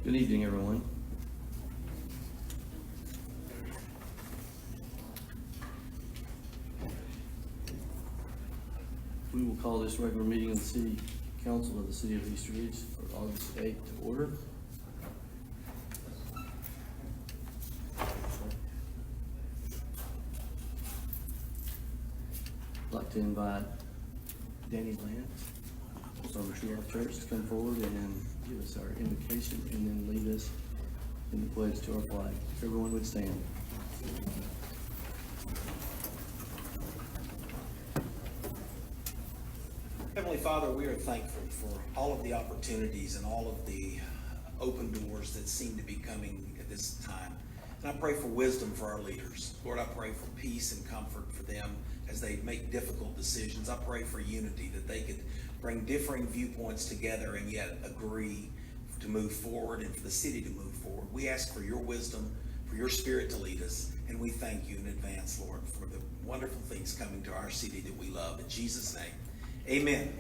Good evening, everyone. We will call this regular meeting of the City Council of the City of East Ridge for August 8th to order. I'd like to invite Danny Lance from True-Life Church to come forward and give us our invocation and then lead us in the pledge to our flag. If everyone would stand. Heavenly Father, we are thankful for all of the opportunities and all of the open doors that seem to be coming at this time. And I pray for wisdom for our leaders. Lord, I pray for peace and comfort for them as they make difficult decisions. I pray for unity, that they could bring differing viewpoints together and yet agree to move forward and for the city to move forward. We ask for your wisdom, for your spirit to lead us, and we thank you in advance, Lord, for the wonderful things coming to our city that we love. In Jesus' name, amen.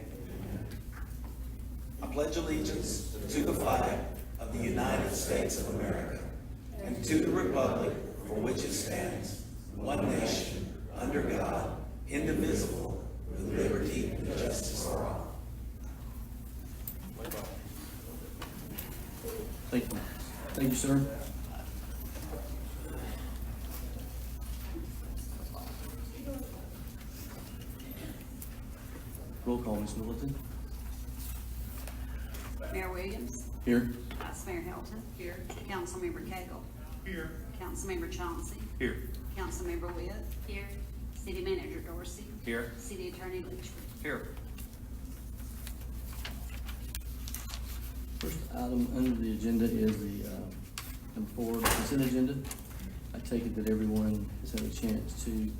I pledge allegiance to the flag of the United States of America and to the republic for which it stands, one nation, under God, indivisible, with liberty and justice for all. Thank you. Thank you, sir. Roll call, Ms. Middleton. Mayor Williams. Here. Vice Mayor Hilton. Here. Councilmember Cagle. Here. Councilmember Chauncey. Here. Councilmember Witt. Here. City Manager Dorsey. Here. City Attorney Litchfield. Here. First item under the agenda is the number 4 consent agenda. I take it that everyone has had a chance to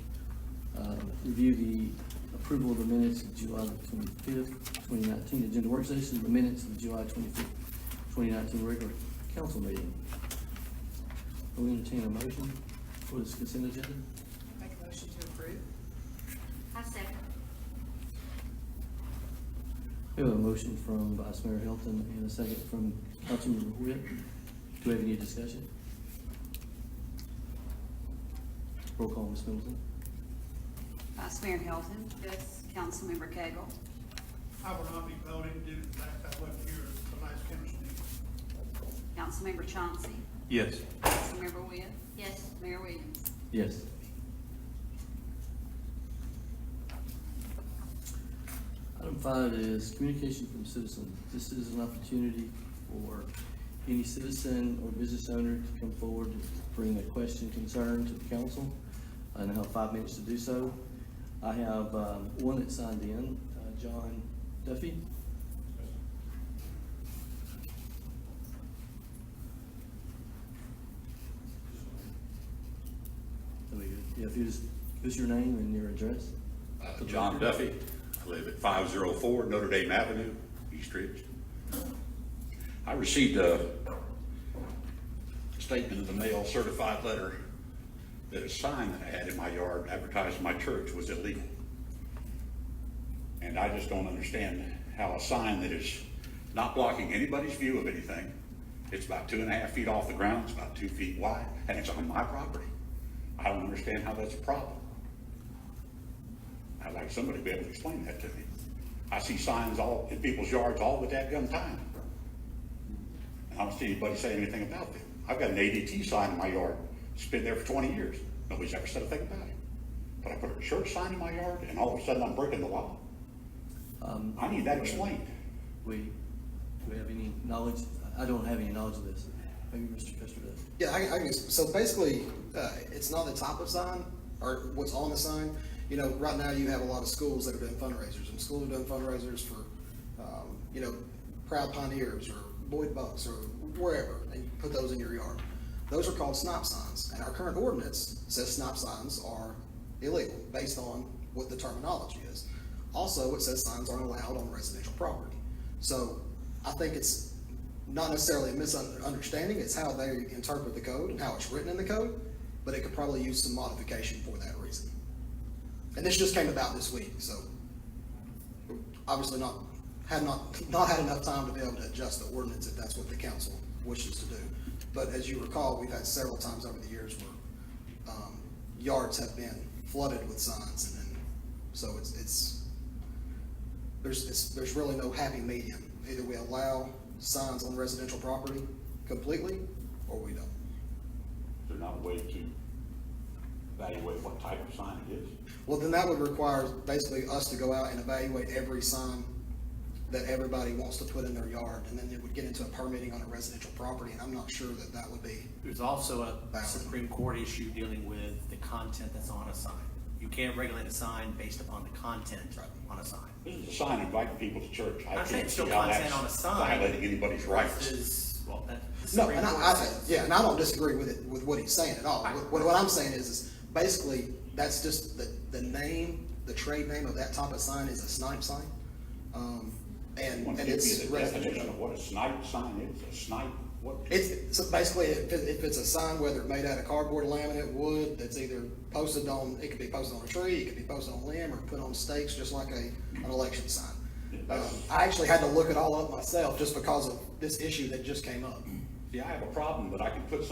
review the approval of the minutes of July the 25th, 2019 agenda work session, the minutes of the July 25th, 2019 regular council meeting. Will entertain a motion for this consent agenda? Make a motion to approve. I second. We have a motion from Vice Mayor Hilton and a second from Councilmember Witt. Do we have any discussion? Roll call, Ms. Middleton. Vice Mayor Hilton. Yes. Councilmember Cagle. I will not be voting due to the fact I wasn't here at the last council meeting. Councilmember Chauncey. Yes. Councilmember Witt. Yes. Mayor Williams. Yes. Item 5 is communication from citizens. This is an opportunity for any citizen or business owner to come forward and bring a question, concern to the council, and have 5 minutes to do so. I have one that signed in, John Duffy. Yeah, if you just, what's your name and your address? John Duffy. I live at 504 Notre Dame Avenue, East Ridge. I received a statement in the mail, certified letter, that a sign that I had in my yard advertising my church was illegal. And I just don't understand how a sign that is not blocking anybody's view of anything, it's about 2.5 feet off the ground, it's about 2 feet wide, and it's on my property. I don't understand how that's a problem. I'd like somebody to be able to explain that to me. I see signs all in people's yards all the dadgum time. And I don't see anybody say anything about them. I've got an ADT sign in my yard. It's been there for 20 years. Nobody's ever said a thing about it. But I put a church sign in my yard and all of a sudden I'm breaking the law. I need that explained. Do we have any knowledge? I don't have any knowledge of this. Maybe Mr. Custer does. Yeah, I guess, so basically, it's not the type of sign or what's on the sign. You know, right now you have a lot of schools that are doing fundraisers, and schools are doing fundraisers for, you know, Proud Pioneers or Lloyd Bucks or wherever, and you put those in your yard. Those are called SNOP signs, and our current ordinance says SNOP signs are illegal based on what the terminology is. Also, it says signs aren't allowed on residential property. So I think it's not necessarily a misunderstanding, it's how they interpret the code and how it's written in the code, but it could probably use some modification for that reason. And this just came about this week, so obviously not had enough time to be able to adjust the ordinance if that's what the council wishes to do. But as you recall, we've had several times over the years where, yards have been flooded with signs, and then, so there's really no happy medium. Either we allow signs on residential property completely, or we don't. There's not a way to evaluate what type of sign it is. Well, then that would require basically us to go out and evaluate every sign that everybody wants to put in their yard, and then it would get into a permitting on a residential property, and I'm not sure that that would be. There's also a Valid. Supreme Court issue dealing with the content that's on a sign. You can't regulate a sign based upon the content on a sign. This is a sign inviting people to church. I I'm saying can't it's see still how content that's on a sign. violating anybody's rights. Versus, well, that, the No, Supreme and Court I says. yeah, and I don't disagree with it, with what he's saying at all. Right. What I'm saying is basically, that's just the name, the trade name of that type of sign is a snipe sign. And Want to it's give me the definition residential. of what a snipe sign is? A snipe, what? It's, so basically, if it's a sign, whether made out of cardboard, laminate, wood, that's either posted on, it could be posted on a tree, it could be posted on a limb, or put on stakes, just like an election sign. I actually had to look it all up myself, just because of this issue that just came up. See, I have a problem that I can put a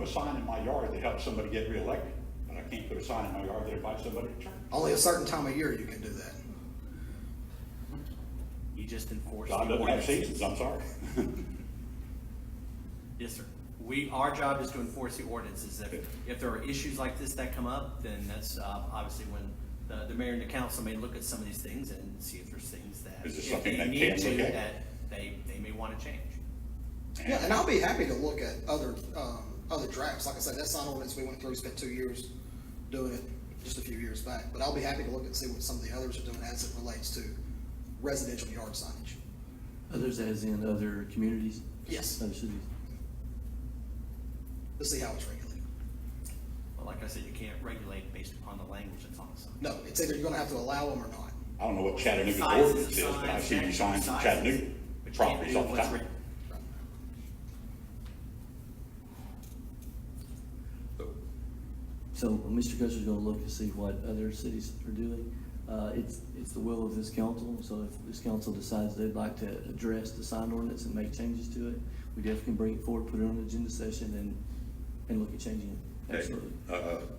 sign in my yard that helps somebody get reelected, but I can't put a sign in my yard that invites somebody to church. Only a certain time of year you can do that. You just enforce. God the doesn't have ordinance. seasons, I'm sorry. Yes, sir. Our job is to enforce the ordinances. If there are issues like this that come up, then that's obviously when the mayor and the council may look at some of these things and see if there's things that, Is this if something they they need can to, look at? that they may want to change. Yeah, and I'll be happy to look at other drafts. Like I said, that sign ordinance we went through, spent 2 years doing it just a few years back. But I'll be happy to look and see what some of the others are doing as it relates to residential yard signage. Others as in other communities? Yes. Other cities? To see how it's regulated. Well, like I said, you can't regulate based upon the language that's on the sign. No, it's either you're gonna have to allow them or not. I don't know what Chattanooga's Size is ordinance a is, but I sign, see these signs in size is- Chattanooga but you can't properties do all the what's time. written. So Mr. Custer's gonna look to see what other cities are doing. It's the will of this council, so if this council decides they'd like to address the sign ordinance and make changes to it, we definitely can bring it forward, put it on the agenda session and look at changing it. Okay. Absolutely.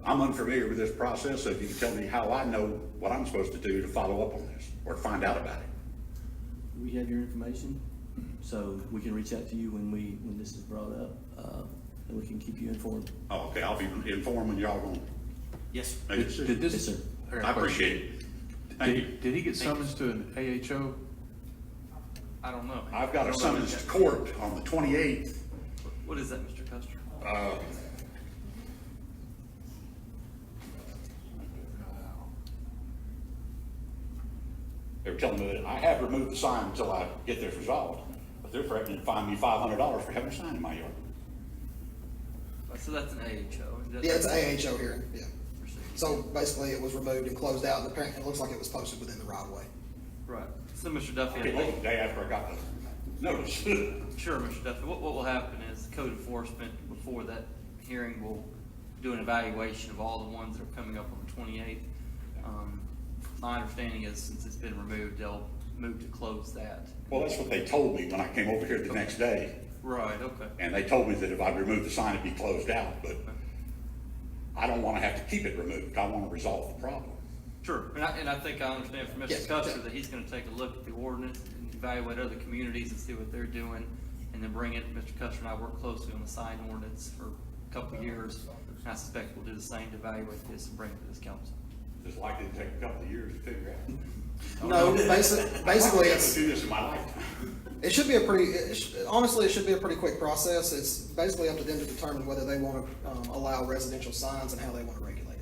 I'm unfamiliar with this process, so if you can tell me how I know what I'm supposed to do to follow up on this, or to find out about it. We have your information, so we can reach out to you when this is brought up, and we can keep you informed. Oh, okay, I'll be informed when y'all gonna Yes, sir. make a decision. Yes, sir. I appreciate it. Thank you. Did he get summons to an AHO? I don't know. I've got a summons to court on the 28th. What is that, Mr. Custer? They were telling me that I have removed the sign until I get this resolved, but they're threatening to fine me $500 for having a sign in my yard. So that's an AHO. Yeah, it's an AHO hearing, yeah. So basically, it was removed and closed out, and apparently, it looks like it was posted within the right of way. Right. So, Mr. Duffy, Okay, well, the day after I got the notice. sure, Mr. Duffy, what will happen is code enforcement, before that hearing, will do an evaluation of all the ones that are coming up on the 28th. My understanding is, since it's been removed, they'll move to close that. Well, that's what they told me when I came over here the next day. Right, okay. And they told me that if I removed the sign, it'd be closed out, but I don't want to have to keep it removed. I want to resolve the problem. Sure, and I think I understand from Yes, Mr. Custer yeah. that he's gonna take a look at the ordinance and evaluate other communities and see what they're doing, and then bring it, Mr. Custer and I work closely on the sign ordinance for a couple of years. I suspect we'll do the same to evaluate this and bring it to this council. It's likely to take a couple of years to figure out. No, basically, I've never it's, do this in my lifetime. it should be a pretty, honestly, it should be a pretty quick process. It's basically up to them to determine whether they want to allow residential signs and how they want to regulate it.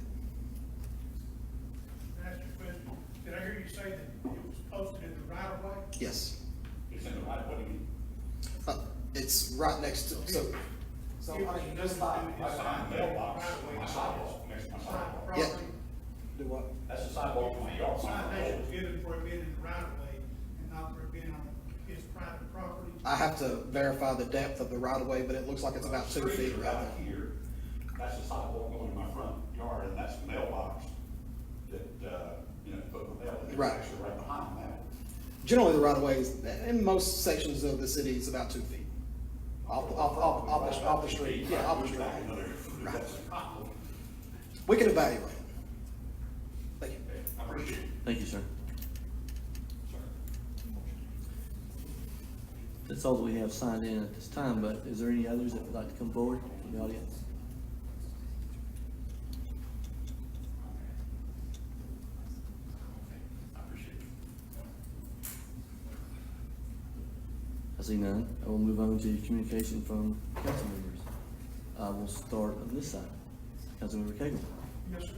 Can I ask you a question? Did I hear you say that it was posted in the right of way? Yes. It's in the right, what do you mean? It's right next to, so, It was nothing to do with his sign. Mailbox, Right of way. my sidewalk, next to my sidewalk. yeah. Property. Do what? That's the sidewalk in my yard. Citation was given for it being in the right of way and not for it being on his private property. I have to verify the depth of the right of way, but it looks like it's about 2 feet right Right there. here, that's the sidewalk going in my front yard, and that's the mailbox that, put my mail in. It's Right. actually right behind that. Generally, the right of way is, in most sections of the city, is about 2 feet. Off the street, yeah, off the street. Right. We can evaluate it. Thank you. I appreciate it. Thank you, sir. That's all that we have signed in at this time, but is there any others that would like to come forward from the audience? I appreciate it. I see none. I will move on to communication from council members. We'll start on this side. Councilmember Cagle. Yes, sir.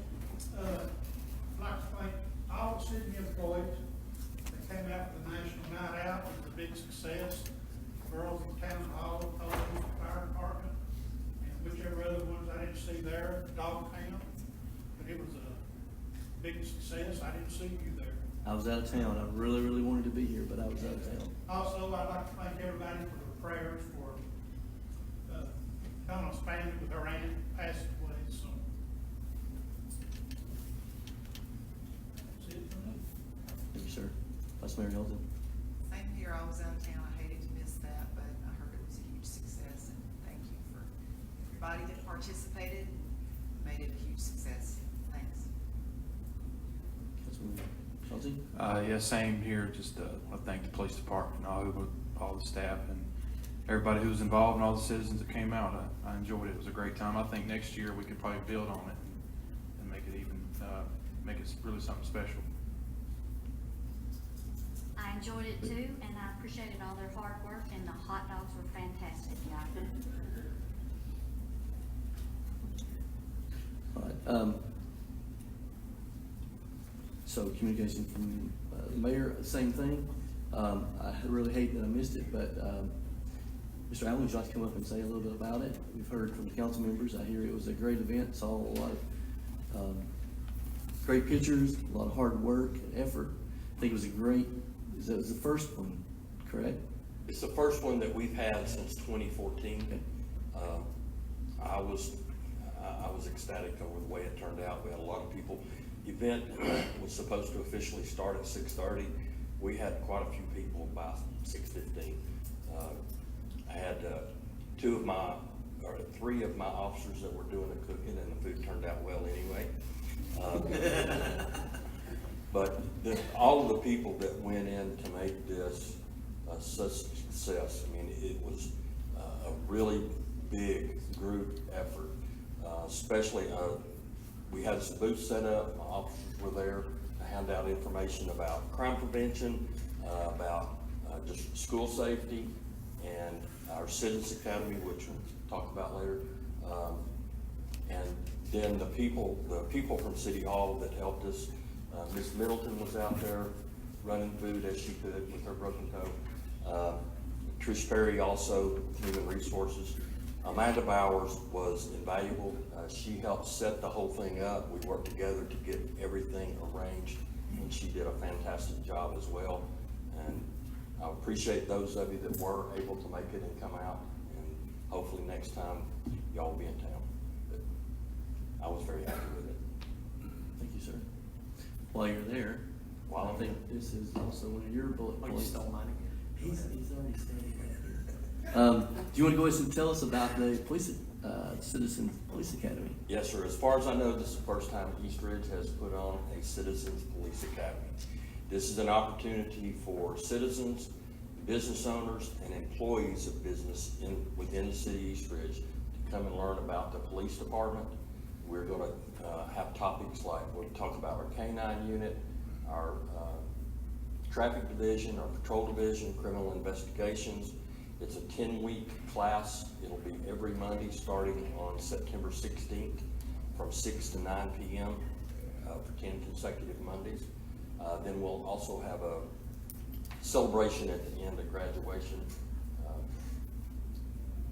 I'd like to thank all the city employees that came out for the National Night Out. It was a big success. Girls in Town Hall, Police, Fire Department, and whichever other ones I didn't see there, Dog Pound. But it was a big success. I didn't see you there. I was out of town. I really, really wanted to be here, but I was out of town. Also, I'd like to thank everybody for their prayers for, Donald's family with her aunt passed away, so. That's it for me. Thank you, sir. Vice Mayor Hilton. Same here, I was out of town, I hated to miss that, but I heard it was a huge success, and thank you for everybody that participated, and made it a huge success. Thanks. Councilmember Chauncey. Yeah, same here, just, I thank the police department, all the staff and everybody who was involved and all the citizens that came out. I enjoyed it. It was a great time. I think next year we could probably build on it and make it even, make it really something special. I enjoyed it too, and I appreciated all their hard work, and the hot dogs were fantastic, y'all. All right, so communication from the mayor, same thing. I really hate that I missed it, but, Mr. Allen, would you like to come up and say a little bit about it? We've heard from the council members. I hear it was a great event, saw a lot of, great pictures, a lot of hard work and effort. I think it was a great, it was the first one, correct? It's the first one that we've had since 2014. I was ecstatic over the way it turned out. We had a lot of people. Event was supposed to officially start at 6:30. We had quite a few people by 6:15. I had three of my officers that were doing the cooking, and the food turned out well anyway. But all of the people that went in to make this such a success, I mean, it was a really big group effort, especially we had some booths set up. My officers were there to hand out information about crime prevention, about just school safety, and our Citizens Academy, which we'll talk about later. And then the people from City Hall that helped us, Ms. Middleton was out there running food as she could with her broken toe. Trish Perry also, Human Resources. Amanda Bowers was invaluable. She helped set the whole thing up. We worked together to get everything arranged, and she did a fantastic job as well. And I appreciate those of you that were able to make it and come out, and hopefully next time y'all will be in town. But I was very happy with it. Thank you, sir. While you're there, I think this is also one of your bullet Oh, you points. stole mine again. He's already standing right here. Do you want to go ahead and tell us about the Citizens Police Academy? Yes, sir. As far as I know, this is the first time East Ridge has put on a Citizens Police Academy. This is an opportunity for citizens, business owners, and employees of business within the city of East Ridge to come and learn about the police department. We're going to have topics like we'll talk about our K-9 unit, our traffic division, our patrol division, criminal investigations. It's a 10-week class. It'll be every Monday starting on September 16th from 6 to 9 p.m. For 10 consecutive Mondays. Then we'll also have a celebration at the end of graduation.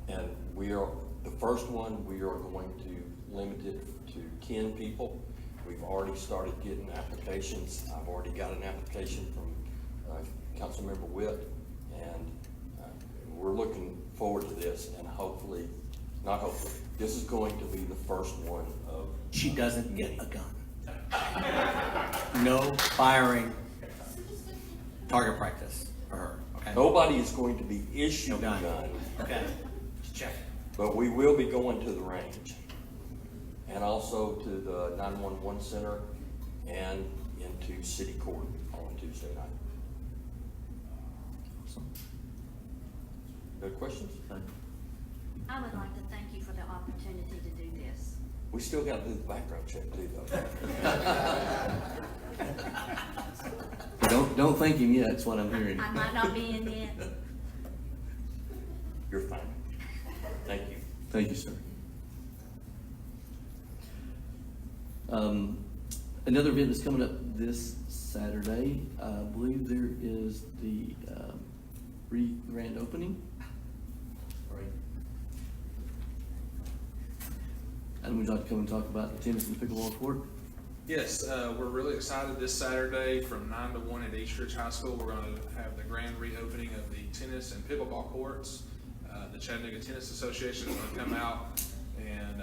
And we are, the first one, we are going to limit it to 10 people. We've already started getting applications. I've already got an application from Councilmember Witt, and we're looking forward to this, and hopefully, not hopefully, this is going to be the first one of. She doesn't get a gun. No firing target practice for her, okay? Nobody is going to be issued a No gun. gun. Okay. Check. But we will be going to the range and also to the 911 center and into city court on Tuesday night. Awesome. Good questions? Thank you. I would like to thank you for the opportunity to do this. We still got to do the background check too, though. Don't thank him yet, that's what I'm hearing. I might not be in yet. You're fine. Thank you. Thank you, sir. Another event that's coming up this Saturday, I believe there is the grand opening. Right. And would you like to come and talk about the tennis and pickleball court? Yes, we're really excited this Saturday from 9 to 1 at East Ridge High School. We're going to have the grand reopening of the tennis and pickleball courts. The Chattanooga Tennis Association is going to come out and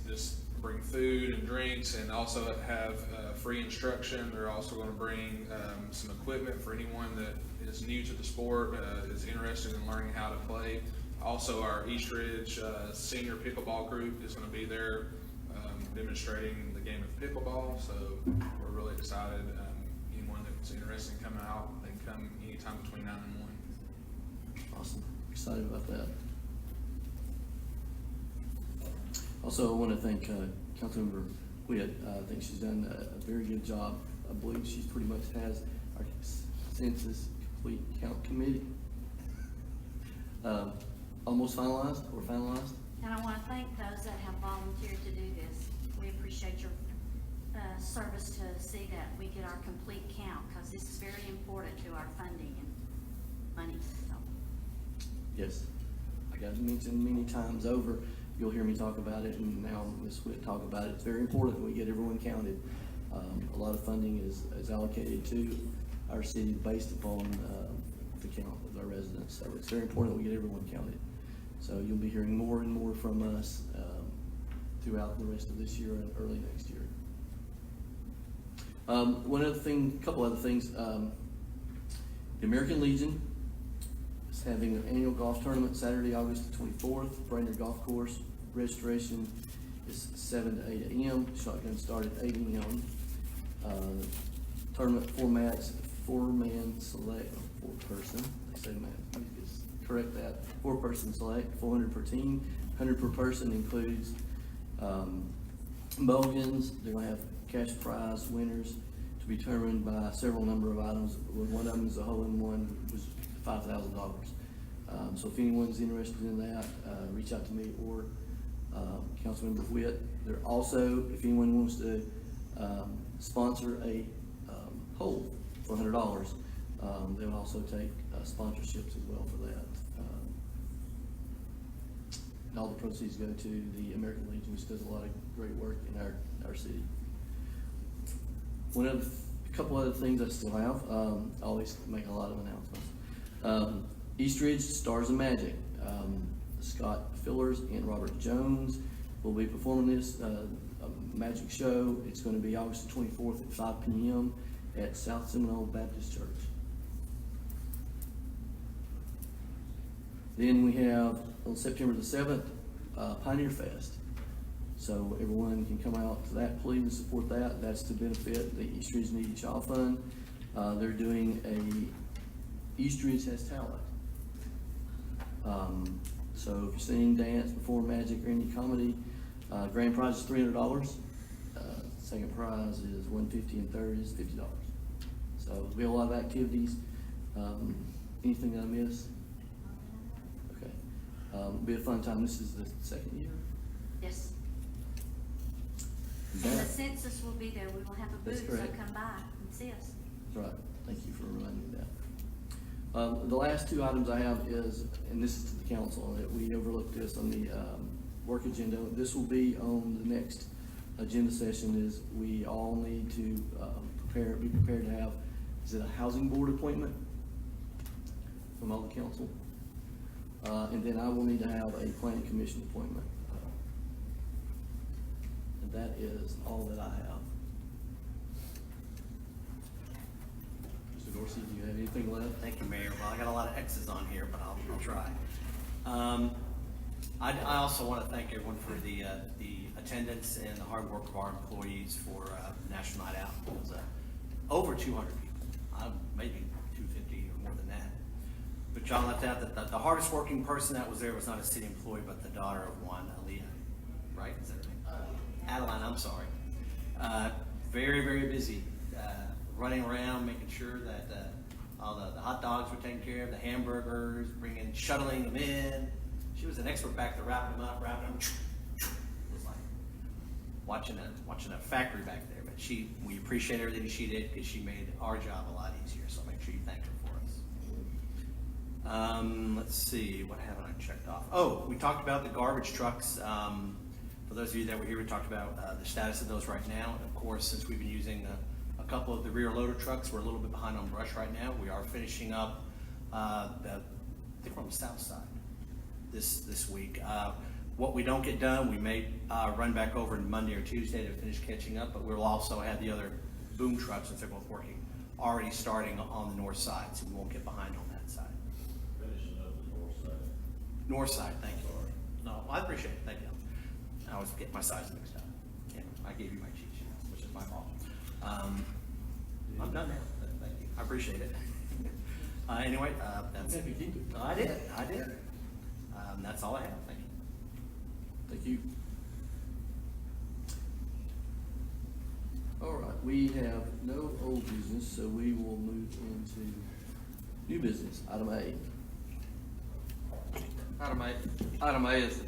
just bring food and drinks and also have free instruction. They're also going to bring some equipment for anyone that is new to the sport, is interested in learning how to play. Also, our East Ridge senior pickleball group is going to be there demonstrating the game of pickleball. So we're really excited. Anyone that's interested in coming out, they can come anytime between 9 and 1. Awesome, excited about that. Also, I want to thank Councilmember Witt. I think she's done a very good job. I believe she pretty much has our census complete count committee almost finalized or finalized. And I want to thank those that have volunteered to do this. We appreciate your service to see that we get our complete count, because this is very important to our funding and money. So. Yes, I got mentioned many times over. You'll hear me talk about it, and now Ms. Witt talk about it. It's very important that we get everyone counted. A lot of funding is allocated to our city based upon the count of our residents. So it's very important that we get everyone counted. So you'll be hearing more and more from us throughout the rest of this year and early next year. One other thing, a couple other things. The American Legion is having an annual golf tournament Saturday, August the 24th, Brainerd Golf Course. Registration is 7 to 8 a.m. Shotgun start at 8 a.m. Tournament formats: 4-man select, 4-person. They say man. Let me just correct that. 4-person select, 400 per team. 100 per person includes mulligans. They're gonna have cash prize winners to be determined by several number of items. One of them is a hole-in-one, which was $5,000. So if anyone's interested in that, reach out to me or Councilmember Witt. They're also, if anyone wants to sponsor a hole for $100, they'll also take sponsorships as well for that. And all the proceeds go to the American Legion, which does a lot of great work in our city. A couple other things I still have. I always make a lot of announcements. East Ridge Stars of Magic. Scott Fillers and Robert Jones will be performing this magic show. It's going to be August the 24th at 5 p.m. at South Seminole Baptist Church. Then we have on September the 7th, Pioneer Fest. So everyone can come out to that, please, and support that. That's to benefit the East Ridge Needy Child Fund. They're doing a East Ridge Has Talent. So if you sing, dance, perform magic, or any comedy, grand prize is $300. Second prize is $150, and third is $50. So there'll be a lot of activities. Anything that I miss? Okay. It'll be a fun time. This is the second year. Yes. And And the that- census will be there. We will have a That's booth, so correct. come by and see us. That's right. Thank you for reminding me of that. The last two items I have is, and this is to the council, that we overlooked this on the work agenda. This will be on the next agenda session. Is we all need to be prepared to have, is it a housing board appointment from all the council? And then I will need to have a planning commission appointment. And that is all that I have. Mr. Dorsey, do you have anything left? Thank you, Mayor. Well, I got a lot of X's on here, but I'll try. I also want to thank everyone for the attendance and the hard work of our employees for National Night Out. It was over 200 people, maybe 250 or more than that. But John left out that the hardest working person that was there was not a city employee, but the daughter of one, Aaliyah, right? Is that her name? Adeline, I'm sorry. Very, very busy, running around, making sure that all the hot dogs were taken care of, the hamburgers, shuttling them in. She was an expert back there, wrapping them up, wrapping them. It was like watching a factory back there. But we appreciate everything she did because she made our job a lot easier. So make sure you thank her for us. Let's see, what haven't I checked off? Oh, we talked about the garbage trucks. For those of you that were here, we talked about the status of those right now. And of course, since we've been using a couple of the rear loader trucks, we're a little bit behind on brush right now. We are finishing up I think we're on the south side this week. What we don't get done, we may run back over on Monday or Tuesday to finish catching up, but we'll also have the other boom trucks, since they're both working, already starting on the north side, so we won't get behind on that side. Finishing up the north side. North side, thank you. No, I appreciate it, thank you. I always get my size mixed up. Yeah, I gave you my cheat sheet, which is my fault. I'm done now, thank you, I appreciate it. Anyway, that's it. Keep it. I did. That's all I have, thank you. Thank you. All right, we have no old business, so we will move into new business. Item A. Item A is the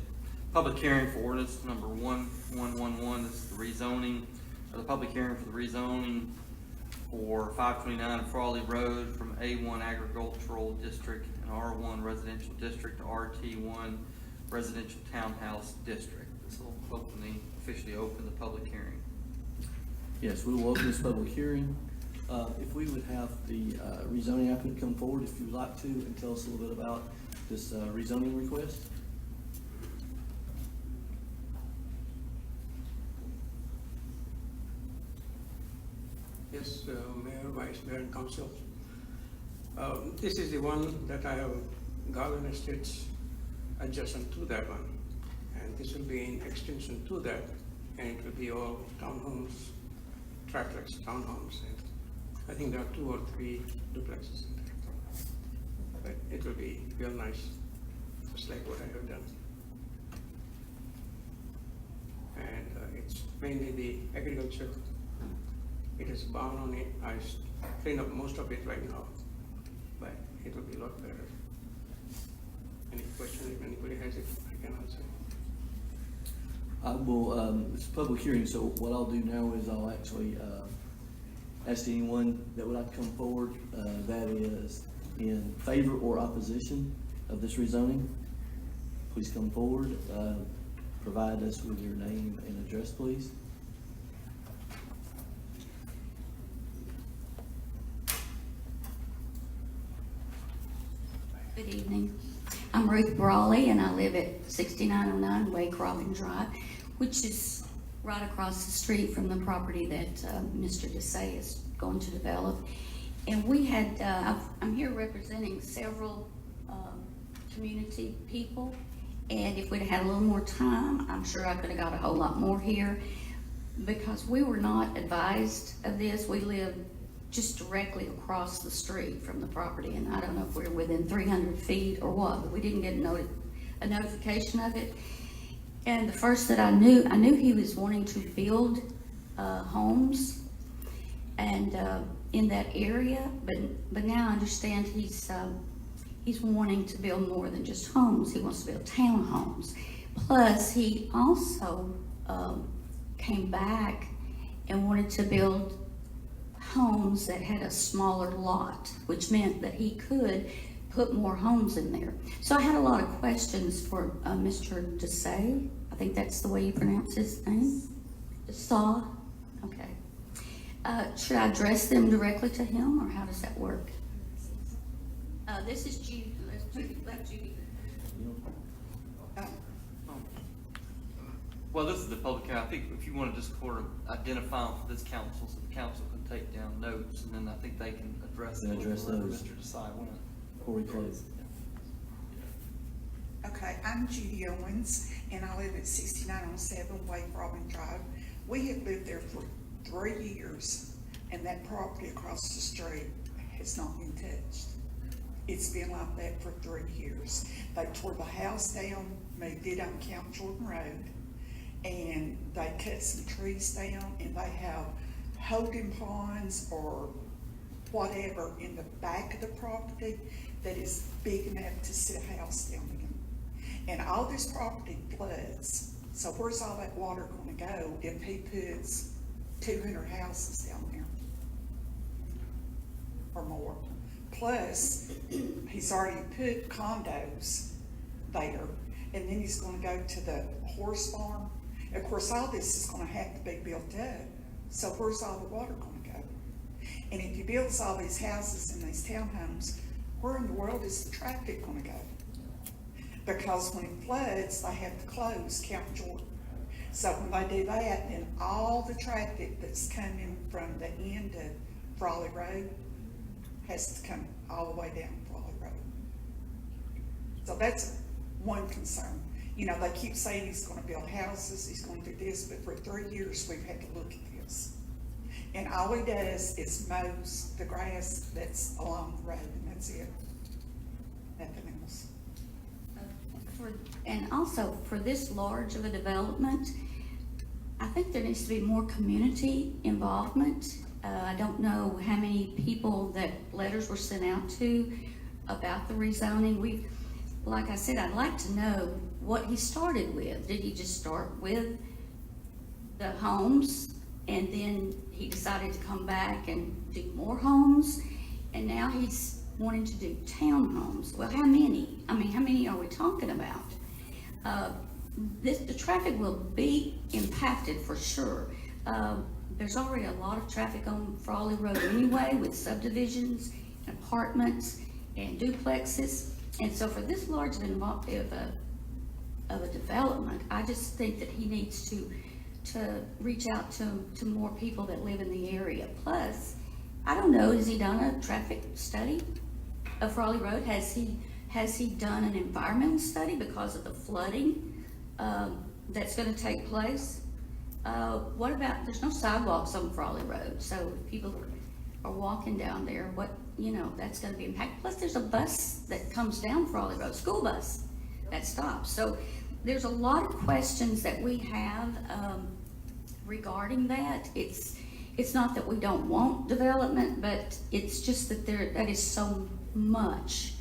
public hearing for ordinance number 1111. This is the rezoning, or the public hearing for the rezoning for 529 Frawley Road from A1 Agricultural District and R1 Residential District to RT1 Residential Townhouse District. This will officially open the public hearing. Yes, we will open this public hearing. If we would have the rezoning applicant come forward, if you would like to, and tell us a little bit about this rezoning request. Yes, Mayor, Vice Mayor, and Council. This is the one that I have Garland Estates adjacent to that one. And this will be in extension to that, and it will be all townhomes, triplex townhomes. And I think there are 2 or 3 duplexes in there. But it will be real nice, just like what I have done. And it's mainly the agriculture. It is bound on it. I clean up most of it right now, but it will be a lot better. Any question, if anybody has it, I can answer. I will, it's a public hearing, so what I'll do now is I'll actually ask anyone that would like to come forward that is in favor or opposition of this rezoning. Please come forward. Provide us with your name and address, please. Good evening. I'm Ruth Brawley, and I live at 6909 Waycroft Drive, which is right across the street from the property that Mr. Desai is going to develop. And we had, I'm here representing several community people, and if we'd had a little more time, I'm sure I could have got a whole lot more here, because we were not advised of this. We live just directly across the street from the property, and I don't know if we're within 300 feet or what, but we didn't get a notification of it. And the first that I knew he was wanting to build homes and in that area, but now I understand he's wanting to build more than just homes. He wants to build townhomes. Plus, he also came back and wanted to build homes that had a smaller lot, which meant that he could put more homes in there. So I had a lot of questions for Mr. Desai. I think that's the way you pronounce his name. Desai? Okay. Should I address them directly to him, or how does that work? This is Judy. Let Judy. Well, this is the public hearing. I think if you want to just sort of identify them for this council, so the council can take down notes, and then I think they can address Can address wherever those. Mr. Desai went. Before we close. Okay, I'm Judy Owens, and I live at 6907 Wake Robin Drive. We have lived there for 3 years, and that property across the street has not been touched. It's been like that for 3 years. They tore the house down, moved it on Count Jordan Road, and they cut some trees down, and they have holding ponds or whatever in the back of the property that is big enough to sit a house down in. And all this property floods, so where's all that water gonna go if he puts 200 houses down there? Or more. Plus, he's already put condos there, and then he's gonna go to the horse farm. Of course, all this is gonna have to be built up, so where's all the water gonna go? And if he builds all these houses and these townhomes, where in the world is the traffic gonna go? Because when it floods, they have to close Count Jordan. So when they do that, then all the traffic that's coming from the end of Frawley Road has to come all the way down Frawley Road. So that's one concern. You know, they keep saying he's gonna build houses, he's gonna do this, but for 3 years, we've had to look at this. And all he does is mows the grass that's along the road, and that's it. Nothing else. And also, for this large of a development, I think there needs to be more community involvement. I don't know how many people that letters were sent out to about the rezoning. Like I said, I'd like to know what he started with. Did he just start with the homes, and then he decided to come back and do more homes, and now he's wanting to do townhomes? Well, how many? I mean, how many are we talking about? The traffic will be impacted for sure. There's already a lot of traffic on Frawley Road anyway, with subdivisions, and apartments, and duplexes. And so for this large of a development, I just think that he needs to reach out to more people that live in the area. Plus, I don't know, has he done a traffic study of Frawley Road? Has he done an environmental study because of the flooding that's gonna take place? What about, there's no sidewalks on Frawley Road, so if people are walking down there, that's gonna be impacted. Plus, there's a bus that comes down Frawley Road, school bus, that stops. So there's a lot of questions that we have regarding that. It's not that we don't want development, but it's just that that is so much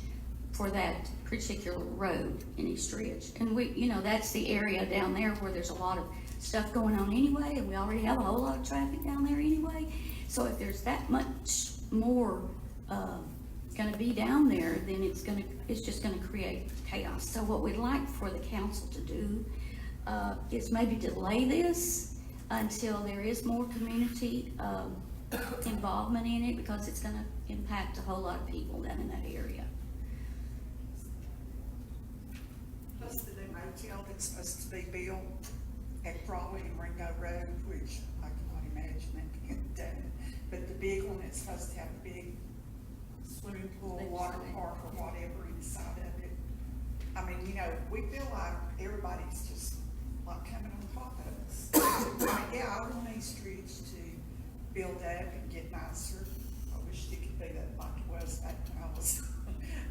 for that particular road in East Ridge. And that's the area down there where there's a lot of stuff going on anyway, and we already have a whole lot of traffic down there anyway. So if there's that much more gonna be down there, then it's just gonna create chaos. So what we'd like for the council to do is maybe delay this until there is more community involvement in it, because it's gonna impact a whole lot of people down in that area. Plus the new motel that's supposed to be built at Frawley and Ringo Road, which I cannot imagine it being done. But the big one that's supposed to have a big swimming pool, water park, or whatever inside of it. I mean, we feel like everybody's just like coming on top of us. Yeah, I want East Ridge to build up and get nicer. I wish it could be that like it was back when I was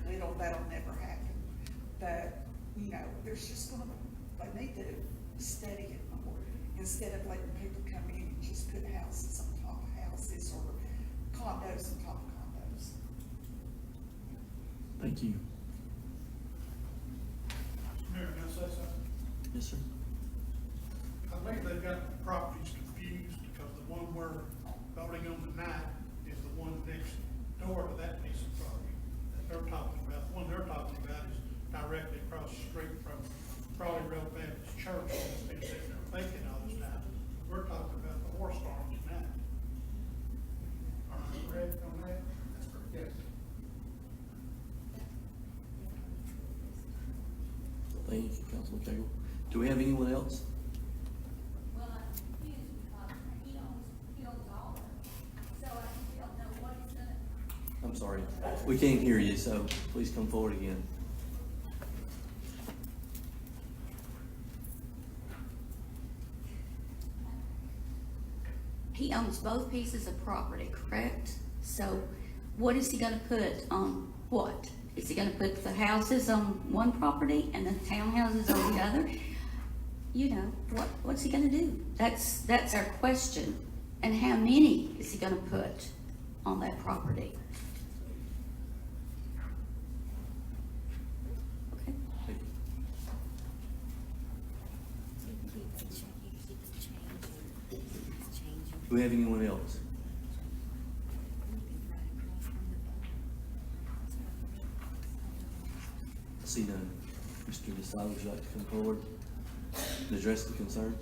little. That'll never happen. But, there's just they need to study it more instead of letting people come in and just put houses on top of houses or condos on top of condos. Thank you. Mayor, can I say something? Yes, sir. I think they've got the properties confused, because the one we're voting on tonight is the one next door to that piece of property that they're talking about. The one they're talking about is directly across the street from Frawley Road Baptist Church, that's been sitting there vacant all this time. We're talking about the horse farm tonight. Are you correct on that? That's correct. Yes. Thank you, Councilman Cagle. Do we have anyone else? Well, I'm confused because he owns all of it, so I don't know what he's gonna. I'm sorry, we can't hear you, so please come forward again. he owns both pieces of property, correct? So what is he gonna put on what? Is he gonna put the houses on one property and the townhouses on the other? You know, what's he gonna do? That's our question. And how many is he gonna put on that property? Okay. Thank you. Do we have anyone else? I see none. Mr. Desai, would you like to come forward and address the concerns?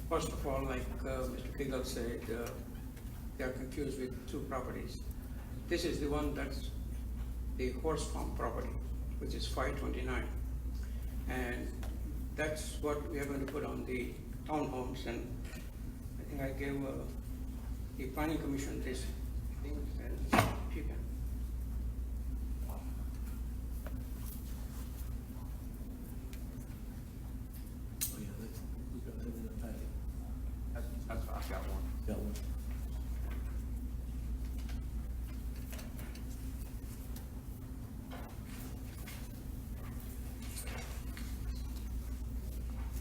First of all, like Mr. Kegel said, they are confused with two properties. This is the one that's the horse farm property, which is 529. And that's what we are going to put on the townhomes, and I think I gave the planning commission this, I think, if you can. Oh, yeah, that's, we've got that in the packet. That's, I've got one. Got one.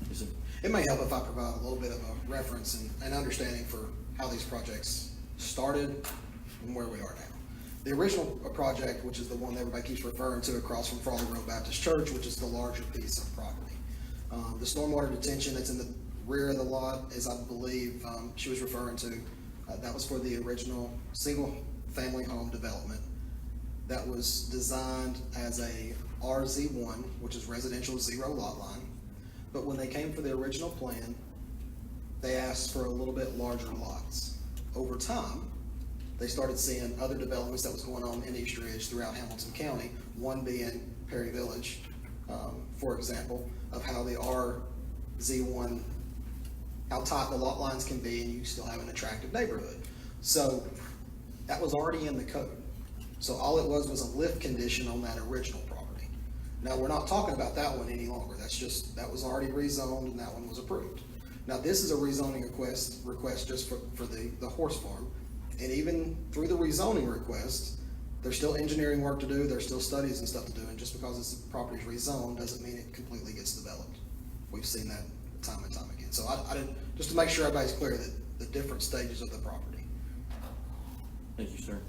Yes, sir. It may help if I provide a little bit of a reference and understanding for how these projects started and where we are now. The original project, which is the one that everybody keeps referring to across from Frawley Road Baptist Church, which is the larger piece of property. The stormwater detention that's in the rear of the lot, as I believe she was referring to, that was for the original single-family home development that was designed as a RZ1, which is residential zero lot line. But when they came for the original plan, they asked for a little bit larger lots. Over time, they started seeing other developments that was going on in East Ridge throughout Hamilton County, one being Perry Village, for example, of how the RZ1, how tight the lot lines can be, and you still have an attractive neighborhood. So that was already in the code. So all it was a lift condition on that original property. Now, we're not talking about that one any longer. That was already rezoned and that one was approved. Now, this is a rezoning request just for the horse farm. And even through the rezoning request, there's still engineering work to do, there's still studies and stuff to do, and just because this property is rezoned doesn't mean it completely gets developed. We've seen that time and time again. So I didn't, just to make sure everybody's clear that the different stages of the property. Thank you, sir.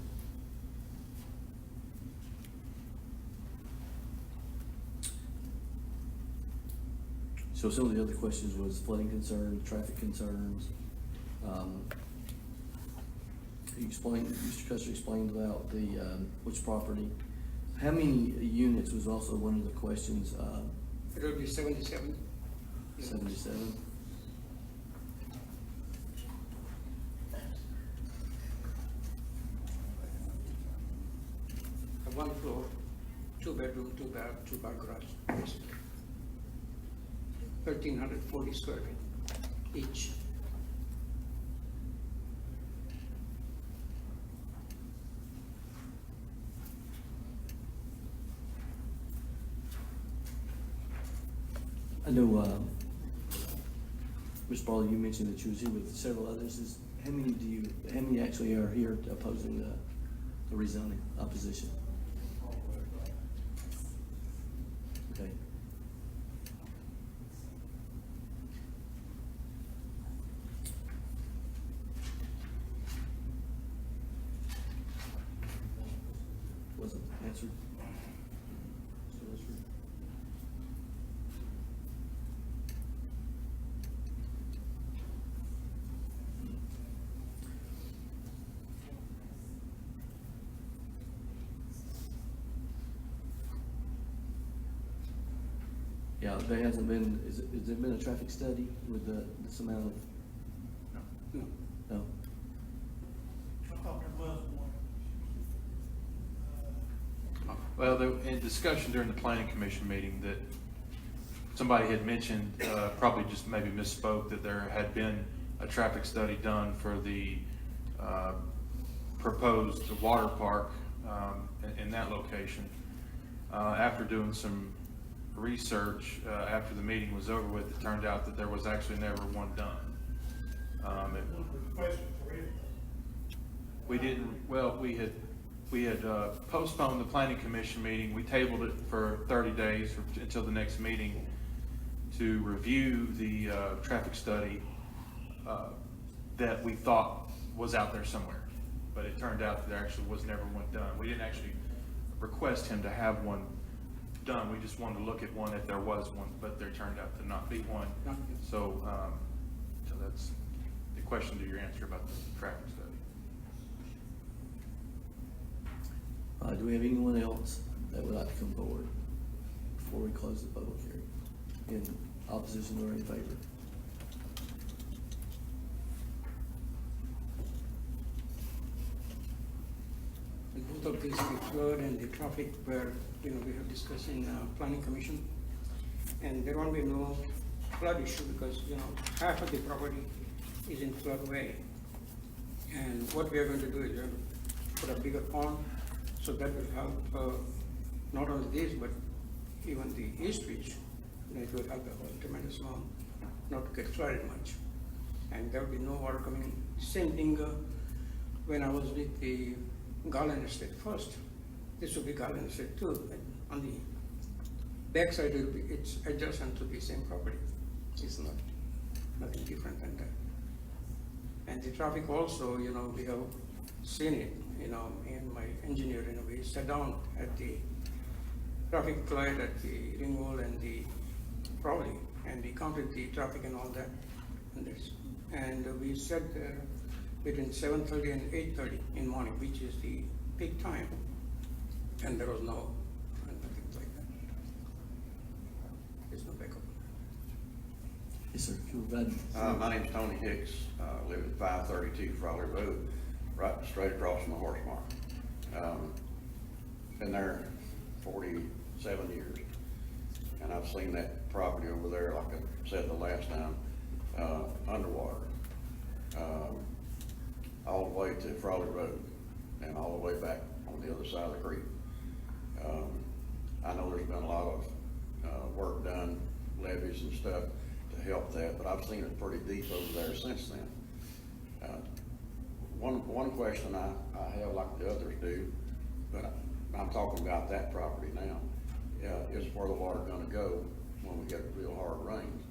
So some of the other questions was flooding concerns, traffic concerns. You explained, Mr. Custer explained about the, which property. How many units was also one of the questions, It will be 77. 77? One floor, 2 bedroom, 2 bath, 2 car garage, basically. 1,340 square feet each. I know, Ms. Brawley, you mentioned that you was here with several others. How many actually are here opposing the rezoning opposition? Okay. Wasn't answered? Still answered? Yeah, there hasn't been, has there been a traffic study with this amount of? No. No? I thought there was one. Well, in discussion during the planning commission meeting that somebody had mentioned, probably just maybe misspoke, that there had been a traffic study done for the proposed water park in that location. After doing some research, after the meeting was over with, it turned out that there was actually never one done. Question for you. We didn't, well, we had postponed the planning commission meeting. We tabled it for 30 days until the next meeting to review the traffic study that we thought was out there somewhere. But it turned out that there actually was never one done. We didn't actually request him to have one done. We just wanted to look at one if there was one, but there turned out to not be one. So, so that's the question to your answer about the traffic study. Do we have anyone else that would like to come forward before we close the public hearing? In opposition or in favor? Both of these, the flood and the traffic, were, we have discussed in planning commission. And there won't be no flood issue because, half of the property is in floodway. And what we are going to do is we're going to put a bigger pond, so that will help, not only this, but even the East Beach. It will help a tremendous amount, not to get flooded much. And there will be no water coming. Same thing when I was with the Garland Estate first. This will be Garland Estate too. And on the backside, it's adjacent to the same property. It's nothing different than that. And the traffic also, we have seen it, and my engineer, we sat down at the traffic light at the Ringgold and the Crowley, and we counted the traffic and all that. And we sat there between 7:30 and 8:30 in the morning, which is the peak time, and there was nothing like that. There's no backup. Yes, sir. If you would, My name's Tony Hicks. I live at 532 Frawley Road, right straight across from the horse barn. Been there 47 years, and I've seen that property over there, like I said the last time, underwater, all the way to Frawley Road and all the way back on the other side of the creek. I know there's been a lot of work done, levees and stuff to help that, but I've seen it pretty deep over there since then. One question I have, like the others do, but I'm talking about that property now, is where the water gonna go when we get real hard rains?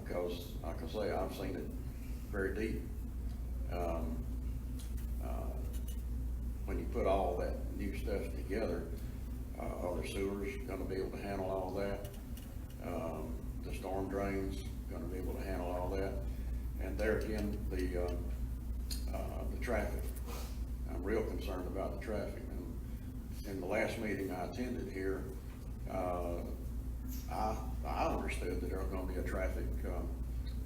Because, like I say, I've seen it very deep. When you put all that new stuff together, are the sewers gonna be able to handle all that? The storm drains gonna be able to handle all that? And there again, the traffic. I'm real concerned about the traffic. And in the last meeting I attended here, I understood that there was gonna be a traffic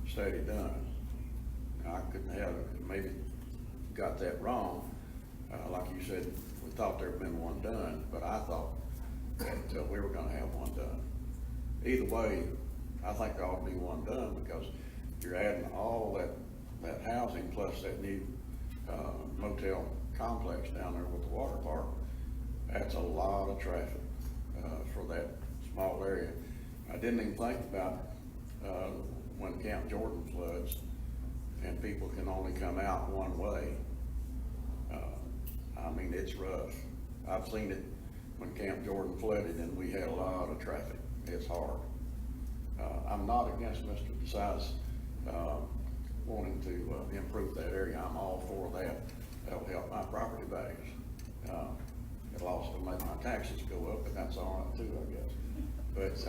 study done. I couldn't have maybe got that wrong. Like you said, we thought there'd been one done, but I thought that we were gonna have one done. Either way, I think there ought to be one done because you're adding all that housing plus that new motel complex down there with the water park. That's a lot of traffic for that small area. I didn't even think about when Camp Jordan floods and people can only come out one way. I mean, it's rough. I've seen it when Camp Jordan flooded and we had a lot of traffic. It's hard. I'm not against Mr. Desai's wanting to improve that area. I'm all for that. That'll help my property values. It'll also make my taxes go up, but that's all right too, I guess. But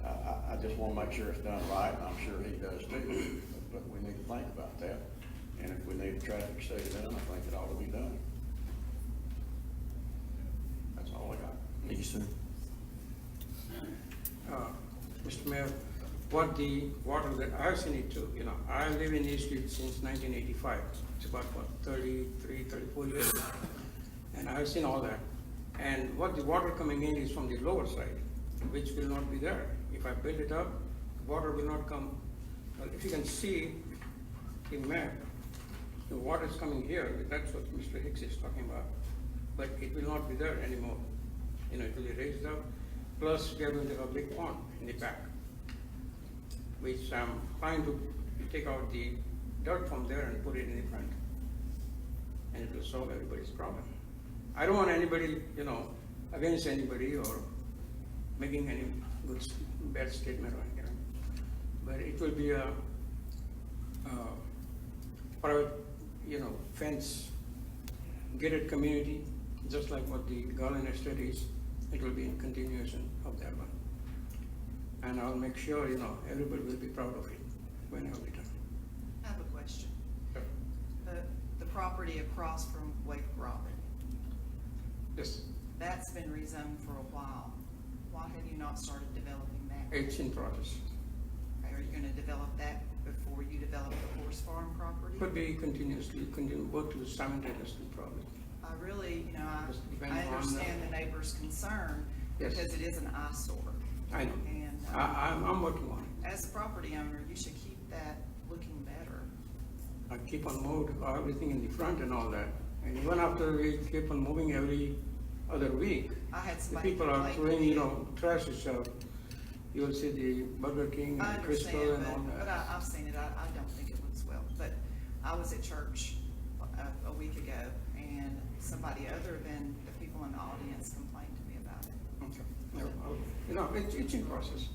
I just want to make sure it's done right, and I'm sure he does too. But we need to think about that. And if we need a traffic study done, I think it ought to be done. That's all I got. thank you, sir. Mr. Mayor, what the water that I've seen it too, I live in Eastwood since 1985. It's about 33, 34 years. And I've seen all that. And what the water coming in is from the lower side, which will not be there. If I build it up, the water will not come. Well, if you can see in map, the water is coming here. That's what Mr. Hicks is talking about. But it will not be there anymore. It will be raised up. plus we are going to have a big pond in the back, which I'm trying to take out the dirt from there and put it in the front. And it will solve everybody's problem. I don't want anybody, you know, against anybody or making any bad statement or anything. But it will be a private, you know, fence, gated community, just like what the Garland Estate is. It will be in continuation of that one. And I'll make sure, you know, everybody will be proud of it when I'll be done. I have a question. Sure. The property across from Wake Robin, Yes, that's been rezoned for a while. Why have you not started developing that? it's in process. Are you gonna develop that before you develop the horse farm property? Could be continuously, work to simultaneously probably. I really, you know, Just depending I on understand the neighbor's concern Yes. because it is an eyesore. I know. And I'm working on it. as a property owner, you should keep that looking better. I keep on moving everything in the front and all that. And even after we keep on moving every other week, I had the somebody people are complain to throwing, me. you know, trash itself. You'll see the Burger King I and Crystal understand, and all but that. I've seen it, I don't think it looks well. But I was at church a week ago, and somebody other than the people in the audience complained to me about it. Okay. No, you know, it's in process.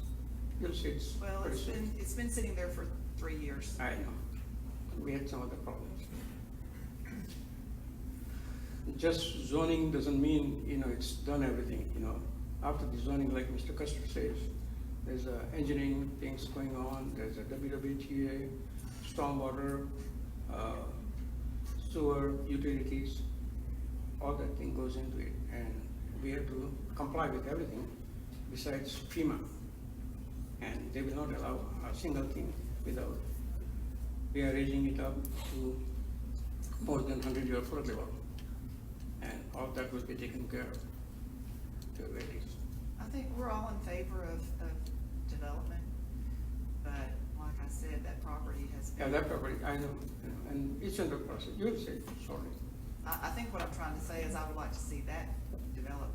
You'll see it's Well, pretty soon. it's been sitting there for 3 years. I know. We had some other problems. Just zoning doesn't mean, you know, it's done everything, you know. After the zoning, like Mr. Custer says, there's engineering things going on, there's a WWTA, stormwater, sewer, utilities, all that thing goes into it. And we have to comply with everything besides FEMA. And they will not allow a single thing without. We are raising it up to more than 100-year flood level. And all that will be taken care of to where it is. I think we're all in favor of development, but like I said, that property has Yeah, been. that property, I know, you know, and it's in the process. You'll see it shortly. I think what I'm trying to say is I would like to see that develop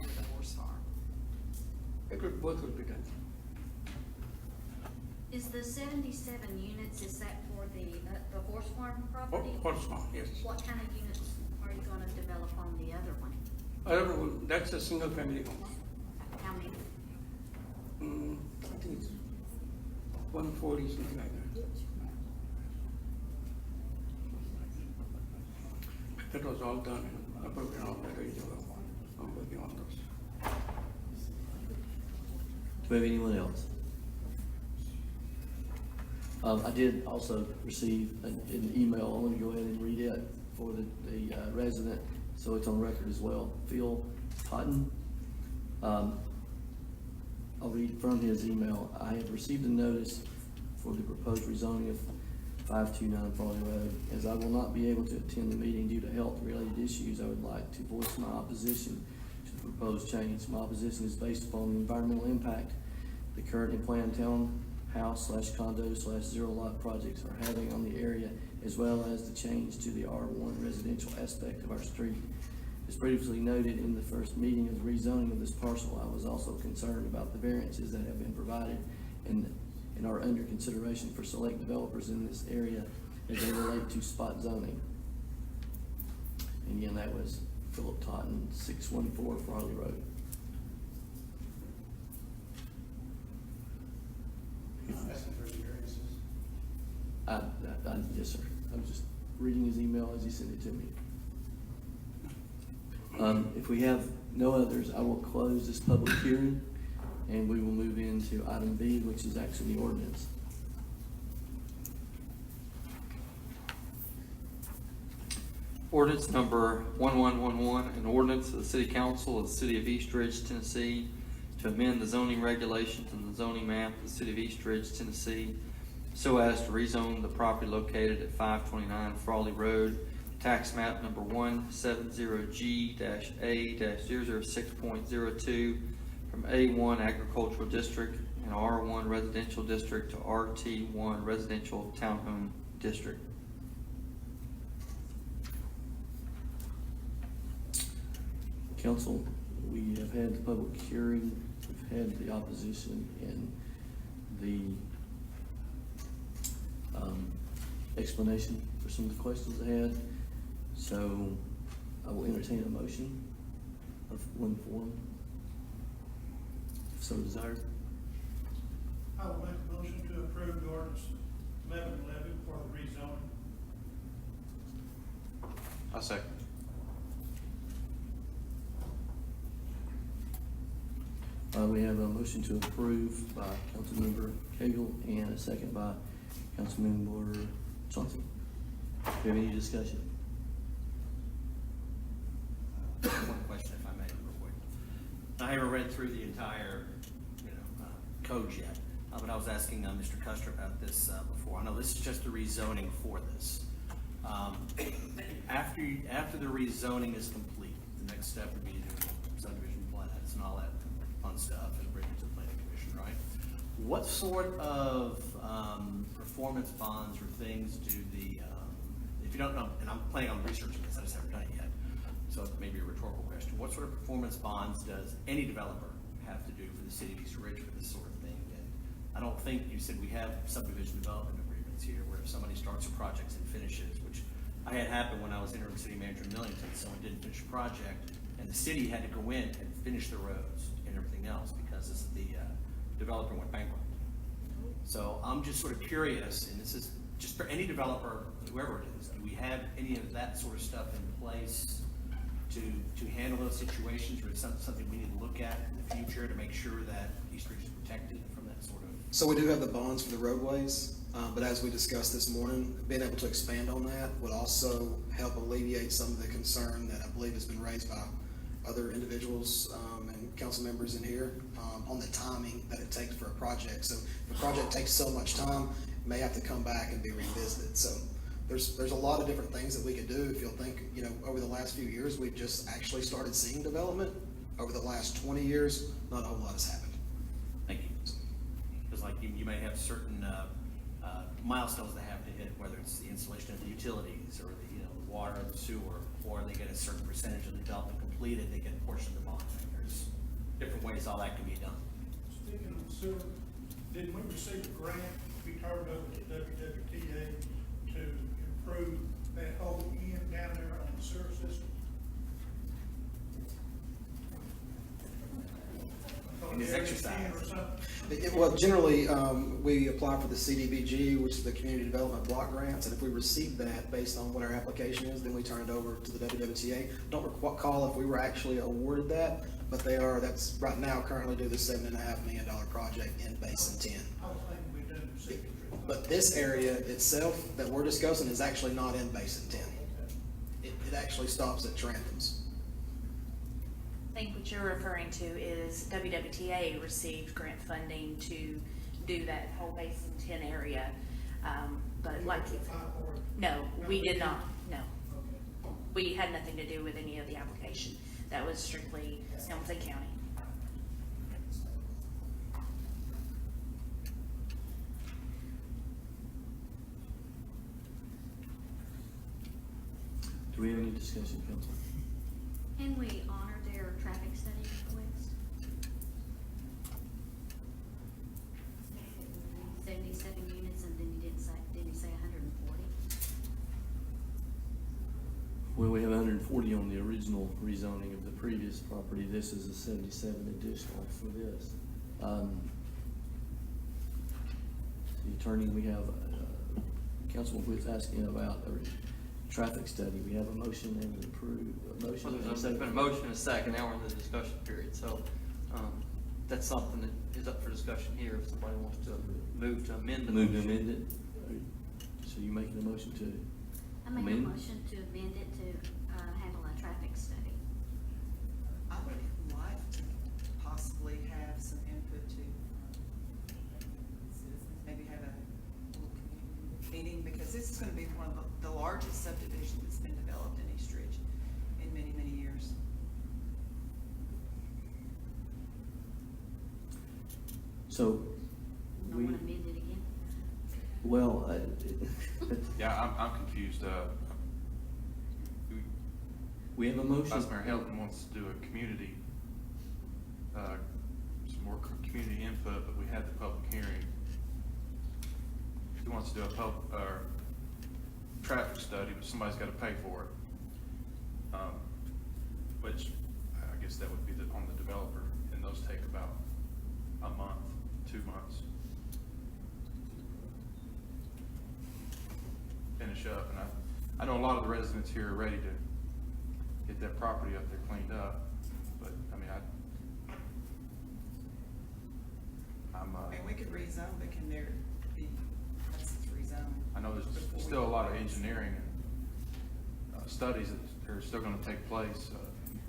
with a horse farm. Both will be done. Is the 77 units, is that for the horse farm property? Horse farm, yes. What kind of units are you gonna develop on the other one? Other one, that's a single family home. How many? I think it's 140, something like that. That was all done, approved and all that, ready to go. I'm working on those. Do we have anyone else? I did also receive an email, I want to go ahead and read it for the resident, so it's on record as well. Phil Totten. I'll read from his email. I have received a notice for the proposed rezoning of 529 Farley Road. As I will not be able to attend the meeting due to health-related issues, I would like to voice my opposition to the proposed change. My opposition is based upon the environmental impact the current and planned townhouse/condo/zero lot projects are having on the area, as well as the change to the R1 residential aspect of our street. As previously noted in the first meeting of the rezoning of this parcel, I was also concerned about the variances that have been provided and are under consideration for select developers in this area as they relate to spot zoning. And again, that was Philip Totten, 614 Farley Road. Yes, sir. I was just reading his email as he sent it to me. If we have no others, I will close this public hearing and we will move into item B, which is actually the ordinance. Ordinance number 1111, an ordinance of the City Council of the City of East Ridge, Tennessee, to amend the zoning regulations and the zoning map of the City of East Ridge, Tennessee, so as to rezone the property located at 529 Frawley Road, tax map number 170G-A-006.02 from A1 Agricultural District and R1 Residential District to RT1 Residential Townhome District. Council, we have had the public hearing, we've had the opposition and the explanation for some of the questions I had. So I will entertain a motion of one form, if so desired. I will make a motion to approve the ordinance 1111 for the rezoning. I second. We have a motion to approve by Councilmember Cagle and a second by Councilmember Johnson. Do you have any discussion? One question, if I may, real quick. I haven't read through the entire, codes yet, but I was asking Mr. Custer about this before. I know this is just the rezoning for this. After the rezoning is complete, the next step would be to subdivision plans and all that fun stuff and bring it to the planning commission, right? What sort of performance bonds or things do the, if you don't know, and I'm planning on researching this, I just haven't done it yet, so it may be a rhetorical question. What sort of performance bonds does any developer have to do for the city of East Ridge for this sort of thing? And I don't think you said we have subdivision development agreements here where if somebody starts a project and finishes, which I had happen when I was interim city manager in Millington, someone didn't finish a project and the city had to go in and finish the roads and everything else because the developer went bankrupt. So I'm just sort of curious, and this is just for any developer, whoever it is, do we have any of that sort of stuff in place to handle those situations, or is that something we need to look at in the future to make sure that East Ridge is protected from that sort of? So we do have the bonds for the roadways, but as we discussed this morning, being able to expand on that would also help alleviate some of the concern that I believe has been raised by other individuals and council members in here on the timing that it takes for a project. So if a project takes so much time, it may have to come back and be revisited. So there's a lot of different things that we could do. If you'll think, over the last few years, we've just actually started seeing development. Over the last 20 years, not a whole lot has happened. Thank you. Because like you may have certain milestones they have to hit, whether it's the installation of the utilities or the water and sewer, or they get a certain percentage of the development completed, they get a portion of the bond. There's different ways all that can be done. Speaking of sewer, didn't we receive a grant we turned over to WWTA to improve that whole end down there on the sewer system? In this exercise. Or something? Well, generally, we apply for the CDBG, which is the Community Development Block Grants, and if we receive that based on what our application is, then we turn it over to the WWTA. Don't recall if we were actually awarded that, but that's right now currently do the $7.5 million project in Basin 10. I was thinking we did the secret. But this area itself that we're discussing is actually not in Basin 10. It actually stops at Trantham's. I think what you're referring to is WWTA received grant funding to do that whole Basin 10 area. But like, no, we did not, no. We had nothing to do with any of the application. That was strictly Hamilton County. Do we have any discussion, council? Can we honor their traffic study request? 77 units, and then didn't you say 140? Well, we have 140 on the original rezoning of the previous property. This is a 77 additional for this. The attorney, we have, Councilman Witt's asking about a traffic study. We have a motion and an motion. Well, there's been a motion and a second, now we're in the discussion period, so, that's something that is up for discussion here, if somebody wants to move to amend the motion. Move to amend it. So you making a motion to I make a amend? motion to amend it to handle a traffic study. I would like to possibly have some input to citizens, maybe have a little community meeting, because this is gonna be one of the largest subdivisions that's been developed in East Ridge in many, many years. So You we, want to amend it again? well, Yeah, I'm confused. we have a motion. Vice Mayor Helton wants to do a community some more community input, but we had the public hearing. He wants to do a traffic study, but somebody's gotta pay for it. Which I guess that would be on the developer, and those take about a month, 2 months. Finish up, and I know a lot of the residents here are ready to get that property up there cleaned up, but, I mean, And we could rezone, but can there be, that's rezone? I know there's still a lot of engineering and studies that are still gonna take place,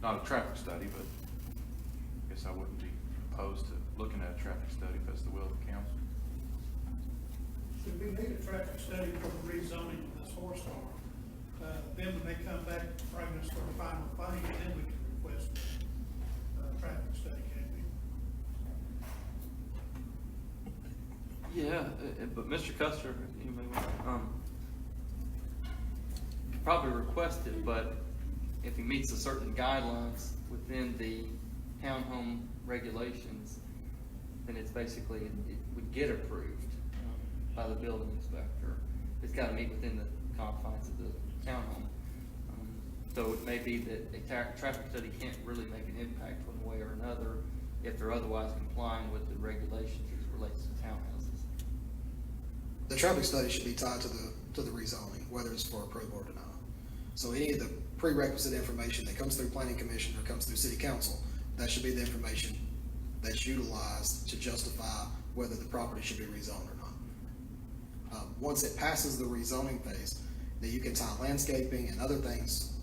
not a traffic study, but I guess I wouldn't be opposed to looking at a traffic study if that's the will of the council. So we need a traffic study for the rezoning of this horse farm. Then when they come back, bring us for the final funding, and then we can request a traffic study, can't we? Yeah, but Mr. Custer, you may could probably request it, but if he meets a certain guidelines within the townhome regulations, then it's basically, it would get approved by the building inspector. It's gotta meet within the confines of the townhome. So it may be that a traffic study can't really make an impact one way or another if they're otherwise complying with the regulations as it relates to townhouses. The traffic study should be tied to the rezoning, whether it's for approval or denial. So any of the prerequisite information that comes through planning commission or comes through city council, that should be the information that's utilized to justify whether the property should be rezoned or not. Once it passes the rezoning phase, then you can tie landscaping and other things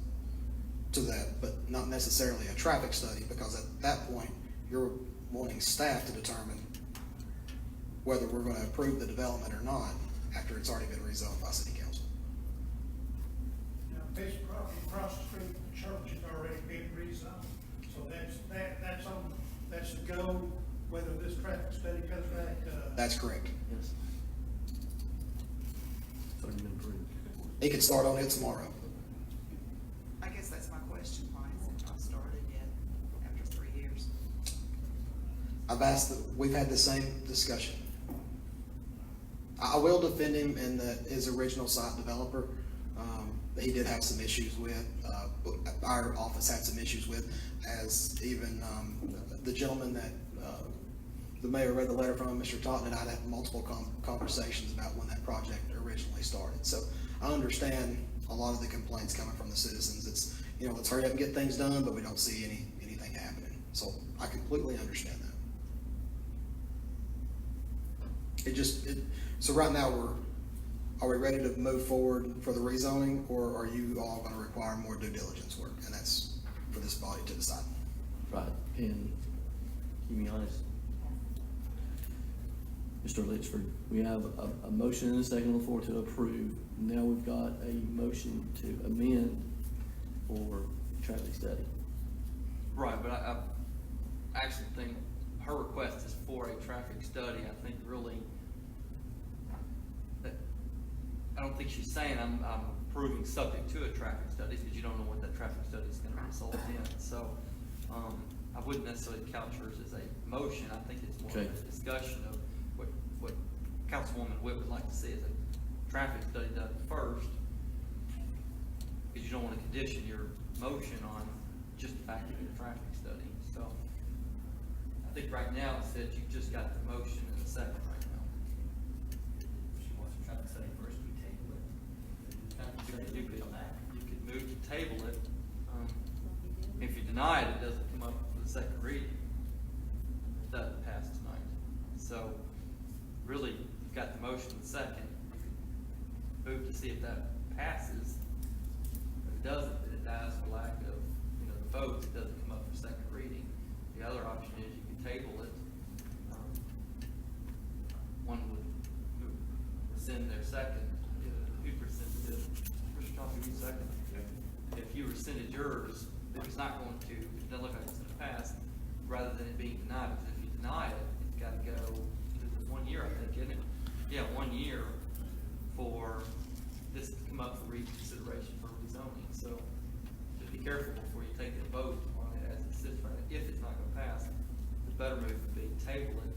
to that, but not necessarily a traffic study, because at that point, you're wanting staff to determine whether we're gonna approve the development or not after it's already been rezoned by city council. Now, this property across the street from the church has already been rezoned, so that's the go, whether this traffic study comes back, That's correct. Yes. It's already been approved. It can start on it tomorrow. I guess that's my question, why has it not started yet after 3 years? I've asked that, we've had the same discussion. I will defend him in that his original site developer, he did have some issues with, our office had some issues with, as even, the gentleman that, the mayor read the letter from, Mr. Totten, and I'd had multiple conversations about when that project originally started. So I understand a lot of the complaints coming from the citizens. It's, let's hurry up and get things done, but we don't see anything happening. So I completely understand that. So right now are we ready to move forward for the rezoning, or are you all gonna require more due diligence work? And that's for this body to decide. Right, and keep me honest. Mr. Litchford, we have a motion and a second on the floor to approve. Now we've got a motion to amend for traffic study. Right, but I actually think her request is for a traffic study. I think really, that, I don't think she's saying I'm approving subject to a traffic study, because you don't know what that traffic study is gonna result in. So, I wouldn't necessarily couch hers as a motion. I think it's more of a discussion of what Councilwoman Witt would like to see as a traffic study done first, because you don't want to condition your motion on just the fact of a traffic study. So I think right now it says you just got the motion in a second right now. She wants a traffic study first, we table it. You could move to table it. If you deny it, it doesn't come up for the second reading. It doesn't pass tonight. So really, you've got the motion in second. You could move to see if that passes. If it doesn't, then it dies for lack of, the vote. It doesn't come up for second reading. The other option is you can table it. One would rescind their second. Who'd rescinded it? Mr. Thompson, you second? If you rescinded yours, if it's not going to, it doesn't look like it's gonna pass, rather than it being denied, because if you deny it, it's gotta go, it's 1 year, I think, isn't it? Yeah, 1 year for this to come up for reconsideration for rezoning. So just be careful before you take a vote on it as it sits right now. If it's not gonna pass, better move would be table it.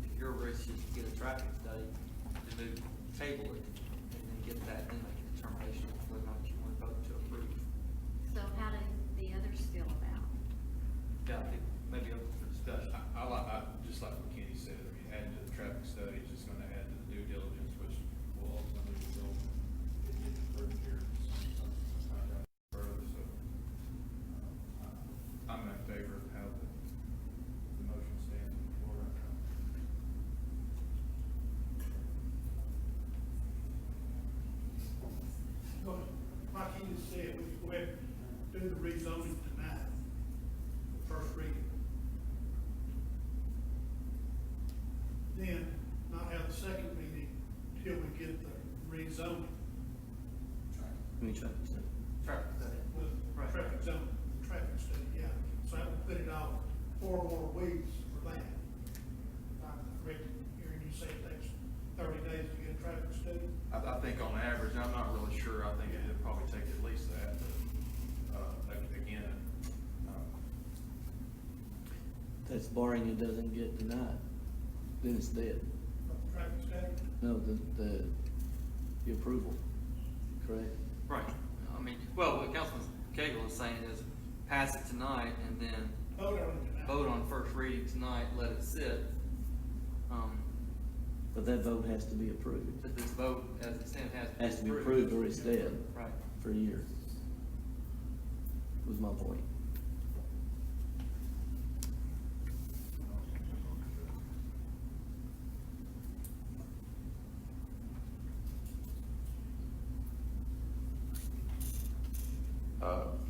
If your wish is to get a traffic study, to move, table it, and then get that, then make a determination of whether or not you want to vote to approve. So how do the others feel about? Yeah, I think maybe open for discussion. I just like what Kenny said, I mean, adding to the traffic study is just gonna add to the due diligence, which will ultimately result in getting approved here sometime further, so. I'm in favor of how the motion stands on the floor right now. But like he just said, we go ahead and do the rezoning tonight, the first reading. Then not have the second reading till we get the rezoning Let me try this. Traffic study. with Right. traffic zone, traffic study, yeah. So that would put it out 4 more weeks for that. I'm correct, hearing you say it takes 30 days to get a traffic study. I think on average, I'm not really sure, I think it'd probably take at least that, but, again, That's barring it doesn't get denied, then it's dead. Traffic study? No, the approval, correct? Right. I mean, well, what Councilman Cagle is saying is pass it tonight and then Vote on it tonight. vote on first reading tonight, let it sit. But that vote has to be approved. But this vote, as it stands, Has to be approved or it's dead Right. for a year. Was my point.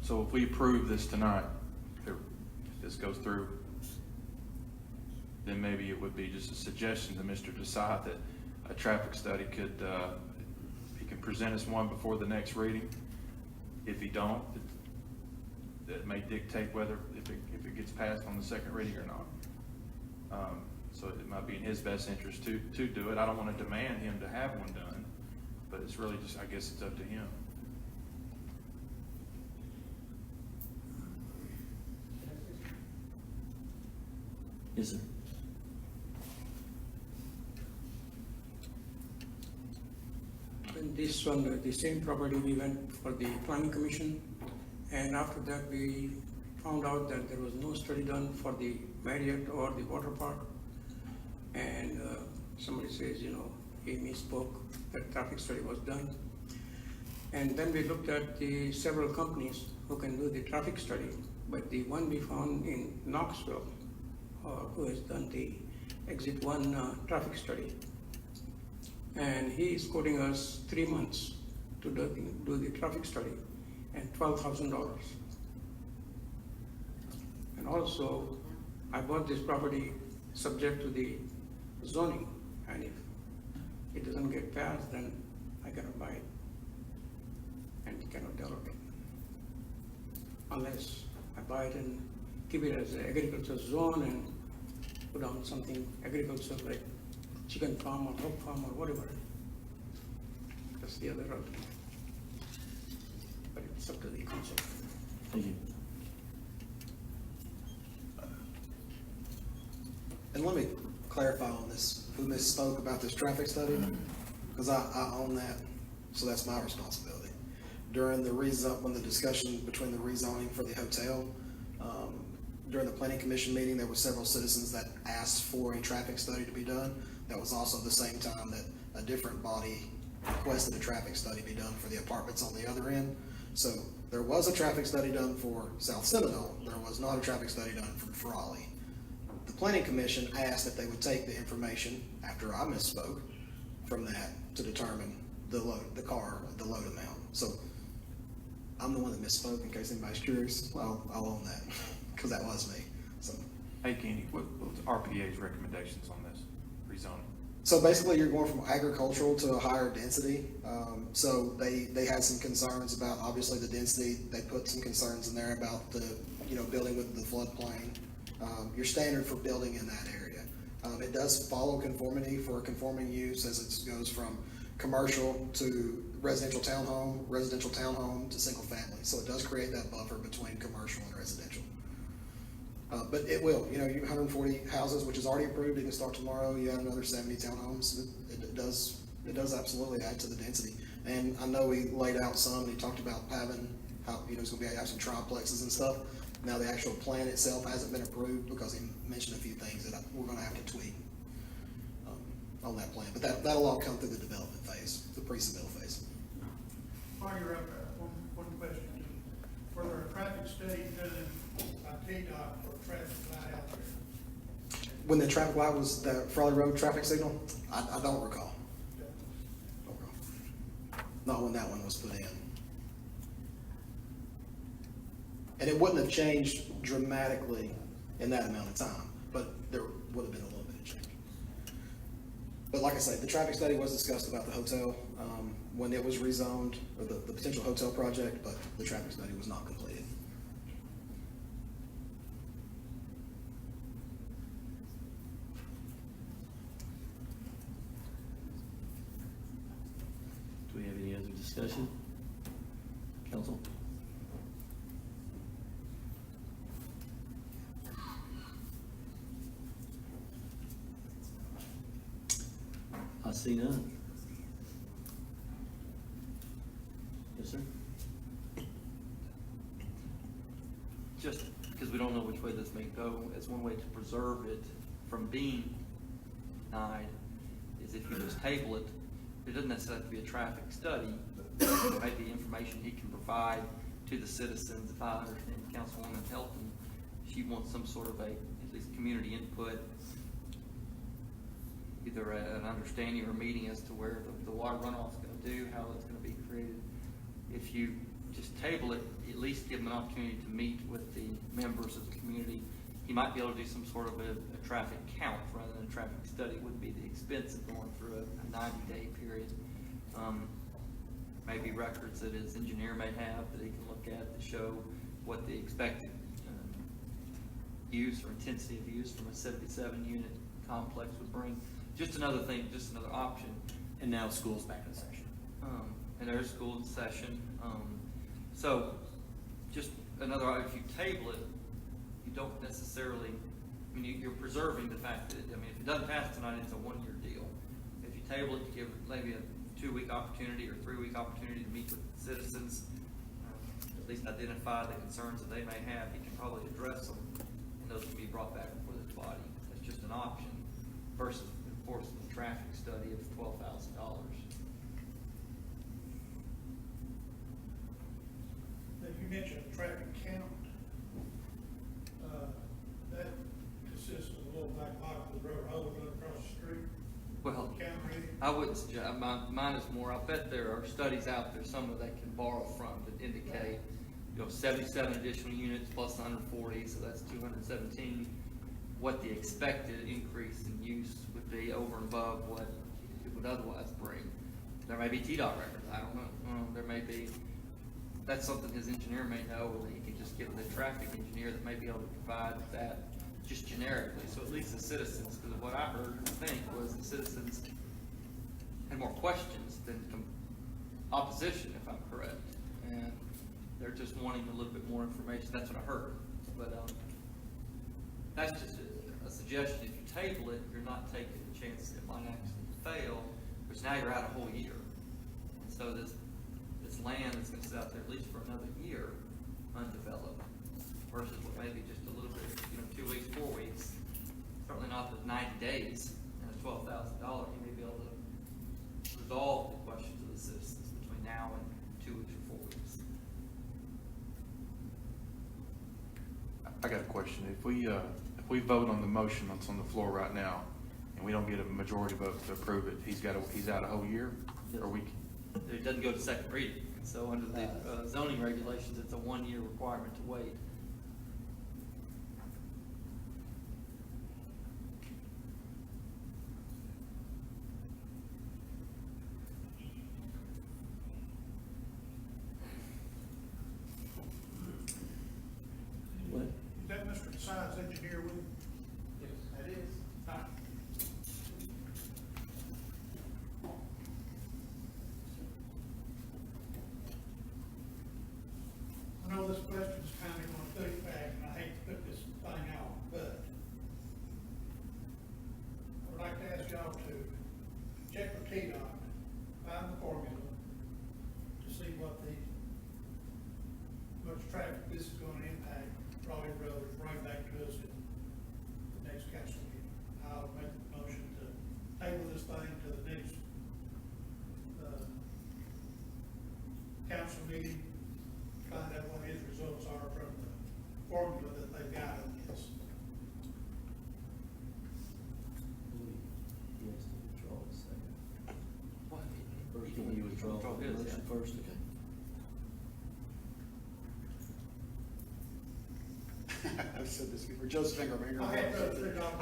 so if we approve this tonight, if this goes through, then maybe it would be just a suggestion to Mr. Desai that a traffic study could, he can present us one before the next reading. If he don't, that may dictate whether, if it gets passed on the second reading or not. So it might be in his best interest to do it. I don't want to demand him to have one done, but it's really just, I guess it's up to him. Yes, sir. In this one, the same property, we went for the planning commission, and after that, we found out that there was no study done for the Marriott or the water park. And somebody says, he misspoke, that traffic study was done. And then we looked at the several companies who can do the traffic study, but the one we found in Knoxville, who has done the Exit 1 traffic study. And he is quoting us 3 months to do the traffic study and $12,000. And also, I bought this property subject to the zoning, and if it doesn't get passed, then I cannot buy it and cannot develop it. Unless I buy it and keep it as an agricultural zone and put on something agricultural like chicken farm or hog farm or whatever. That's the other route. But it's up to the council. Thank you. And let me clarify on this, who misspoke about this traffic study, because I own that, so that's my responsibility. During the when the discussion between the rezoning for the hotel, during the planning commission meeting, there were several citizens that asked for a traffic study to be done. That was also the same time that a different body requested a traffic study be done for the apartments on the other end. So there was a traffic study done for South Seminole. There was not a traffic study done for Raleigh. The planning commission asked if they would take the information after I misspoke from that to determine the load amount. So I'm the one that misspoke, in case anybody's curious. I'll own that, because that was me. So. Hey, Kenny, what's RPA's recommendations on this rezoning? So basically, you're going from agricultural to a higher density. So they had some concerns about, obviously, the density. They put some concerns in there about the, building with the floodplain. Your standard for building in that area. It does follow conformity for a conforming use as it goes from commercial to residential townhome to single family. So it does create that buffer between commercial and residential. But it will, you 140 houses, which is already approved, it can start tomorrow, you add another 70 townhomes, it does absolutely add to the density. And I know he laid out some, and he talked about having, how, he's gonna have some triplexes and stuff. Now, the actual plan itself hasn't been approved because he mentioned a few things that we're gonna have to tweak on that plan. But that'll all come through the development phase, the pre-submittal phase. While you're up there, one question. Were there a traffic study done by TDOT for traffic light out there? When the traffic light was the Frawley Road traffic signal, I don't recall. Not when that one was put in. And it wouldn't have changed dramatically in that amount of time, but there would have been a little bit of change. But like I say, the traffic study was discussed about the hotel when it was rezoned, or the potential hotel project, but the traffic study was not completed. Do we have any other discussion? Council? I see none. Yes, sir? Just because we don't know which way this may go, as one way to preserve it from being denied is if you just table it. It doesn't necessarily have to be a traffic study, but it may be information he can provide to the citizens. If I understand Councilwoman Helton, she wants some sort of at least community input, either an understanding or a meeting as to where the water runoff is going to do, how it's going to be created. If you just table it, at least give him an opportunity to meet with the members of the community. He might be able to do some sort of a traffic count rather than a traffic study. Would be the expense of going through a 90-day period. Maybe records that his engineer may have that he can look at to show what the expected use or intensity of use from a 77-unit complex would bring. Just another thing, just another option. And now school's back in session. And there's school in session. So just another, if you table it, you don't necessarily, I mean, you're preserving the fact that, I mean, if it doesn't pass tonight, it's a one-year deal. If you table it, you give maybe a 2-week opportunity or 3-week opportunity to meet with citizens, at least identify the concerns that they may have. He can probably address them, and those can be brought back before this body. That's just an option versus enforcing the traffic study of $12,000. You mentioned a traffic count. That consists of a little black box with rubber hose run across the street. Well, Count reading. I wouldn't suggest, mine is more, I bet there are studies out there, some of that can borrow from, that indicate, 77 additional units plus 140, so that's 217, what the expected increase in use would be over and above what it would otherwise bring. There may be TDOT records, I don't know. There may be, that's something his engineer may know, or he can just get with a traffic engineer that may be able to provide that just generically. So at least the citizens, because what I heard, I think, was the citizens had more questions than opposition, if I'm correct. And they're just wanting a little bit more information. That's what I heard. But that's just a suggestion. If you table it, you're not taking the chance that it might actually fail, because now you're out a whole year. And so this land is going to sit out there at least for another year undeveloped, versus what maybe just a little bit, 2 weeks, 4 weeks. Certainly not the 90 days and a $12,000. You may be able to resolve the questions of the citizens between now and 2 weeks or 4 weeks. I got a question. If we vote on the motion that's on the floor right now, and we don't get a majority vote to approve it, he's out a whole year, or we? It doesn't go to second reading. So under the zoning regulations, it's a 1-year requirement to wait. What? Is that Mr. Desai's engineer with him? Yes. That is? Hi. I know this question's kind of going to put it back, and I hate to put this thing off. traffic this is gonna impact Raleigh Road, bring back to us at the next council meeting. I'll make the motion to table this thing to the next, council meeting, find out what his results are from the formula that they've got on this. He has to withdraw the second. First, can you withdraw the motion first? Okay. I've said this before, Joseph Ingram. I had to figure out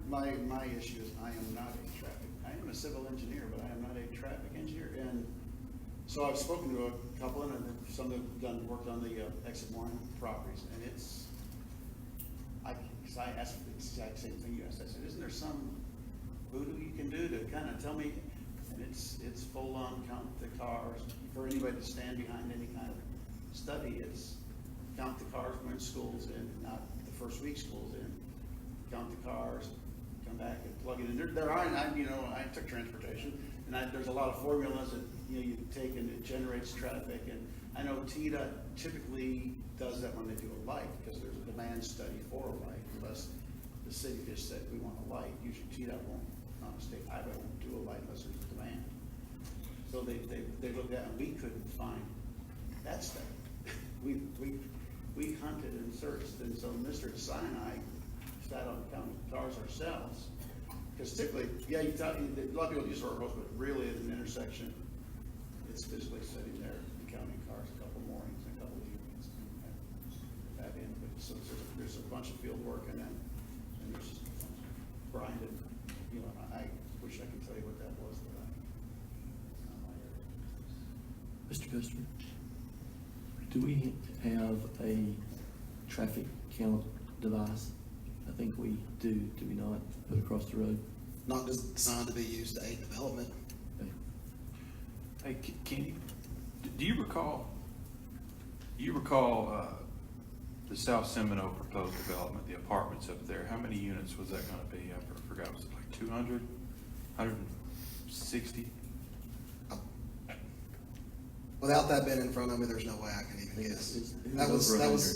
My issue is I am not a traffic, I am a civil engineer, but I am not a traffic engineer. And so I've spoken to a couple, and some that have worked on the exit one properties, and it's, I asked the exact same thing you asked. I said, isn't there some voodoo you can do to kind of tell me? And it's full on count the cars. For anybody to stand behind any kind of study, it's count the cars when school's in, not the first week school's in. Count the cars, come back and plug it in. There are, I took transportation, and there's a lot of formulas that, you take and it generates traffic. And I know TDOT typically does that when they do a light, because there's a demand study for a light, unless the city just said we want a light. Usually TDOT won't, on a state highway, won't do a light unless there's a demand. So they looked at it, and we couldn't find that study. We hunted and searched, and so Mr. Desai and I sat on counting cars ourselves. Because typically, a lot of people use oracles, but really at an intersection, it's physically sitting there and counting cars a couple mornings and a couple evenings. And that in, but so there's a bunch of field work, and there's just grinding. I wish I could tell you what that was, but it's not my area. Mr. Custer, do we have a traffic count device? I think we do we not, put across the road? Not designed to be used to aid development. Okay. Hey, Kenny, do you recall the South Seminole proposed development, the apartments up there? How many units was that gonna be? I forgot, was it like 200, 160? Without that being in front of me, there's no way I can even guess. That was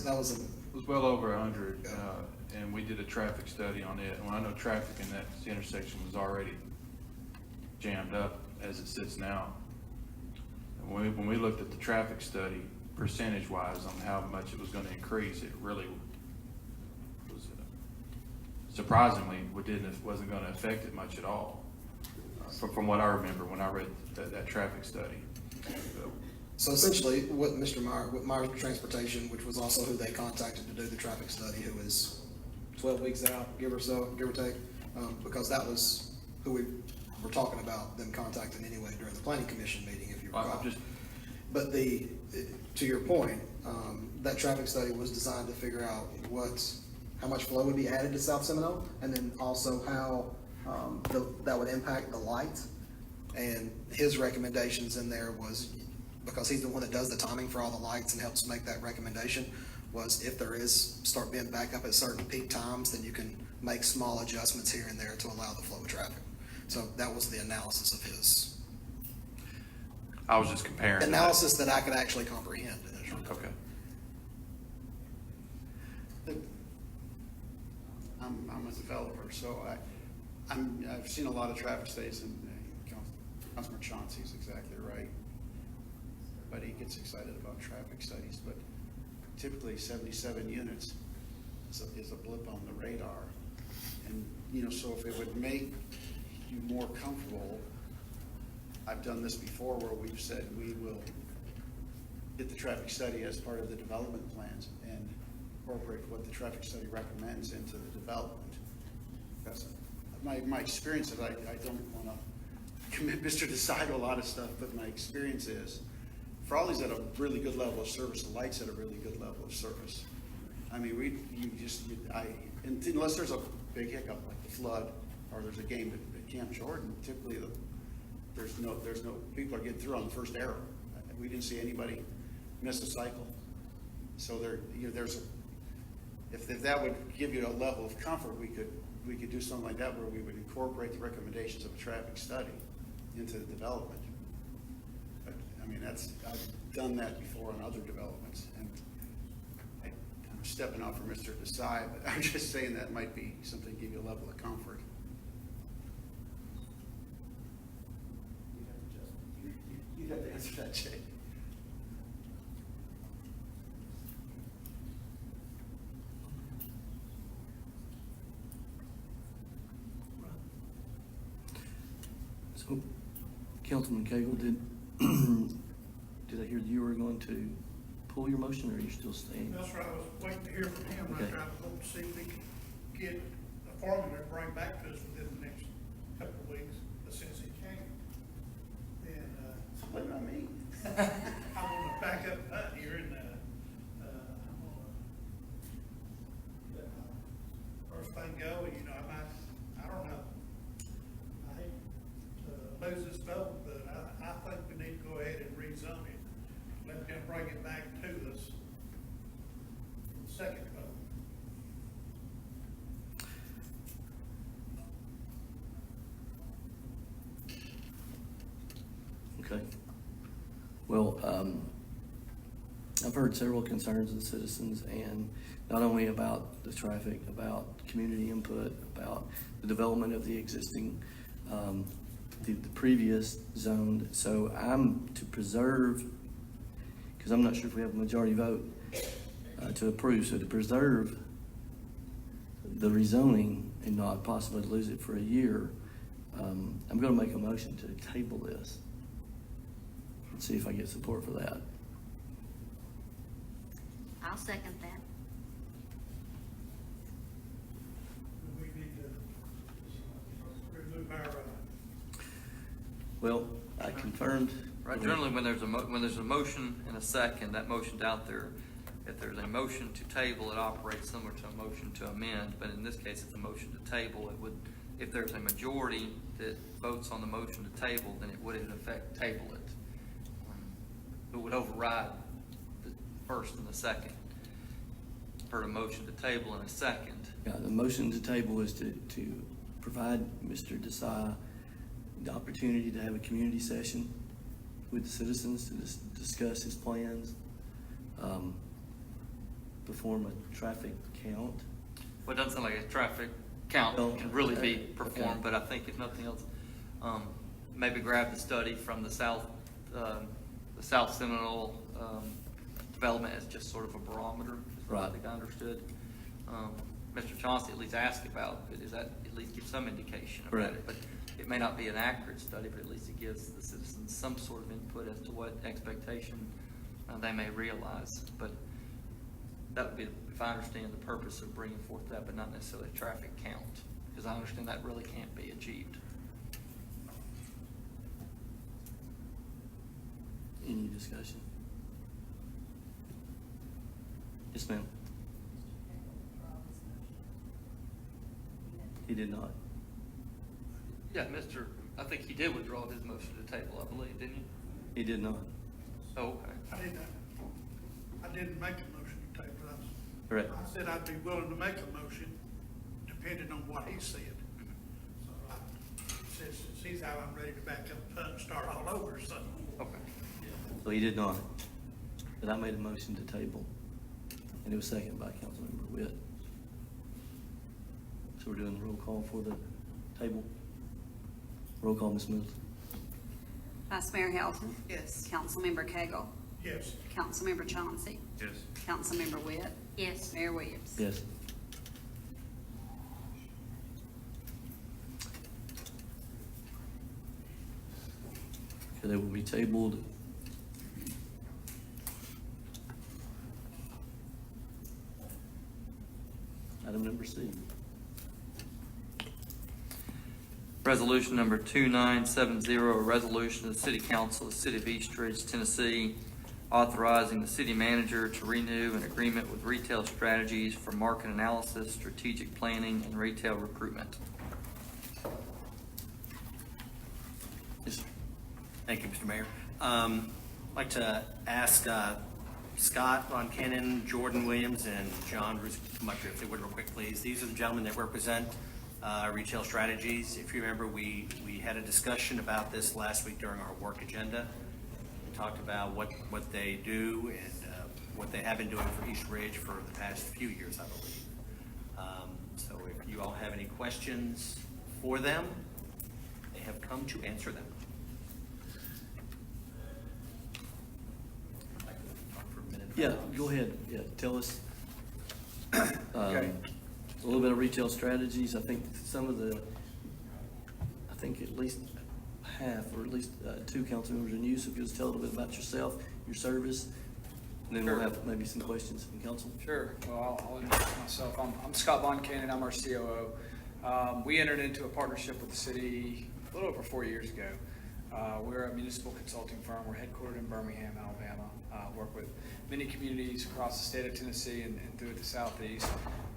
It was well over 100, and we did a traffic study on it. And I know traffic in that intersection was already jammed up as it sits now. And when we looked at the traffic study, percentage-wise on how much it was going to increase, it really was surprisingly wasn't going to affect it much at all. From what I remember when I read that traffic study. So essentially, what Myers Transportation, which was also who they contacted to do the traffic study, who is 12 weeks out, give or take, because that was who we were talking about them contacting anyway during the planning commission meeting, if you recall. But to your point, that traffic study was designed to figure out how much flow would be added to South Seminole, and then also how that would impact the light. And his recommendations in there was, because he's the one that does the timing for all the lights and helps make that recommendation, was if there start being back up at certain peak times, then you can make small adjustments here and there to allow the flow of traffic. So that was the analysis of his. I was just comparing. Analysis that I could actually comprehend. Okay. I'm a developer, so I've seen a lot of traffic studies, and Councilman Chauncey's exactly right. But he gets excited about traffic studies, but typically 77 units is a blip on the radar. And, so if it would make you more comfortable, I've done this before where we've said we will get the traffic study as part of the development plans and incorporate what the traffic study recommends into the development. Because my experience is I don't want to commit Mr. Desai to a lot of stuff, but my experience is for all these at a really good level of service, the lights at a really good level of service. I mean, unless there's a big hiccup like the flood or there's a game at Camp Jordan, typically there's no people are getting through on the first arrow. We didn't see anybody miss a cycle. So if that would give you a level of comfort, we could do something like that where we would incorporate the recommendations of a traffic study into the development. But I mean, I've done that before on other developments, and stepping out for Mr. Desai, but I'm just saying that might be something to give you a level of comfort. You'd have to answer that, Jay. So, Councilman Cagle, did I hear you were going to pull your motion, or are you still staying? That's right, I was waiting to hear from him, and I Okay. tried to hope to see if he could get a formula to bring back to us within the next couple of weeks, but since he can't, then, Blame it on me. I'm gonna back up that here and, I'm gonna let my first thing go, you know, I don't know. I hate to lose this vote, but I think we need to go ahead and rezone it. Let them bring it back to us. for the second vote. Okay. Well, I've heard several concerns of the citizens, and not only about the traffic, about community input, about the development of the existing, the previous zone. So I'm to preserve, because I'm not sure if we have a majority vote to approve, so to preserve the rezoning and not possibly lose it for a year, I'm gonna make a motion to table this and see if I get support for that. I'll second that. We need to remove our, Well, I confirmed. Right, generally, when there's a motion and a second, that motion's out there. If there's a motion to table, it operates similar to a motion to amend, but in this case, it's a motion to table. It would, if there's a majority that votes on the motion to table, then it would in effect table it. It would override the first and the second. Heard a motion to table and a second. Yeah, the motion to table is to provide Mr. Desai the opportunity to have a community session with the citizens to discuss his plans, perform a traffic count. Well, it doesn't sound like a traffic count No, can really be okay. performed, but I think if nothing else, maybe grab the study from the South Seminole, development as just sort of a barometer, is what I Right. think I understood. Mr. Chauncey at least asked about, but does that at least give some indication about Correct. it? But it may not be an accurate study, but at least it gives the citizens some sort of input as to what expectation they may realize. But that would be, if I understand the purpose of bringing forth that, but not necessarily a traffic count, because I understand that really can't be achieved. Any discussion? Yes, ma'am. He did not. Yeah, I think he did withdraw his motion to table, I believe, didn't you? He did not. Oh, okay. I didn't make a motion to table it. Correct. I said I'd be willing to make a motion depending on what he said. So since he's out, I'm ready to back up and start all over, so. Okay. So he did not. But I made a motion to table, and it was seconded by Councilmember Witt. So we're doing the roll call for the table. Roll call, Ms. Mills. Vice Mayor Helton, Yes. Councilmember Cagle, Yes. Councilmember Chauncey, Yes. Councilmember Witt, Yes. Mayor Williams. Yes. Okay, they will be tabled. Item number C. Resolution number 2970, a resolution of the City Council of the City of Eastridge, Tennessee, authorizing the city manager to renew an agreement with Retail Strategies for market analysis, strategic planning, and retail recruitment. Yes, sir. Thank you, Mr. Mayor. I'd like to ask Scott Ron Cannon, Jordan Williams, and John Russo to come up here if they would real quick, please. These are the gentlemen that represent Retail Strategies. If you remember, we had a discussion about this last week during our work agenda. We talked about what they do and what they have been doing for East Ridge for the past few years, I believe. So if you all have any questions for them, they have come to answer them. Yeah, go ahead, yeah, tell us. Okay. A little bit of retail strategies, I think some of the, I think at least half, or at least two council members in use, if you'll just tell a little bit about yourself, your service, and then we'll Sure. have maybe some questions from council. Sure. Well, I'll introduce myself. I'm Scott Von Cannon. I'm our COO. We entered into a partnership with the city a little over 4 years ago. We're a municipal consulting firm. We're headquartered in Birmingham, Alabama. Work with many communities across the state of Tennessee and through the Southeast.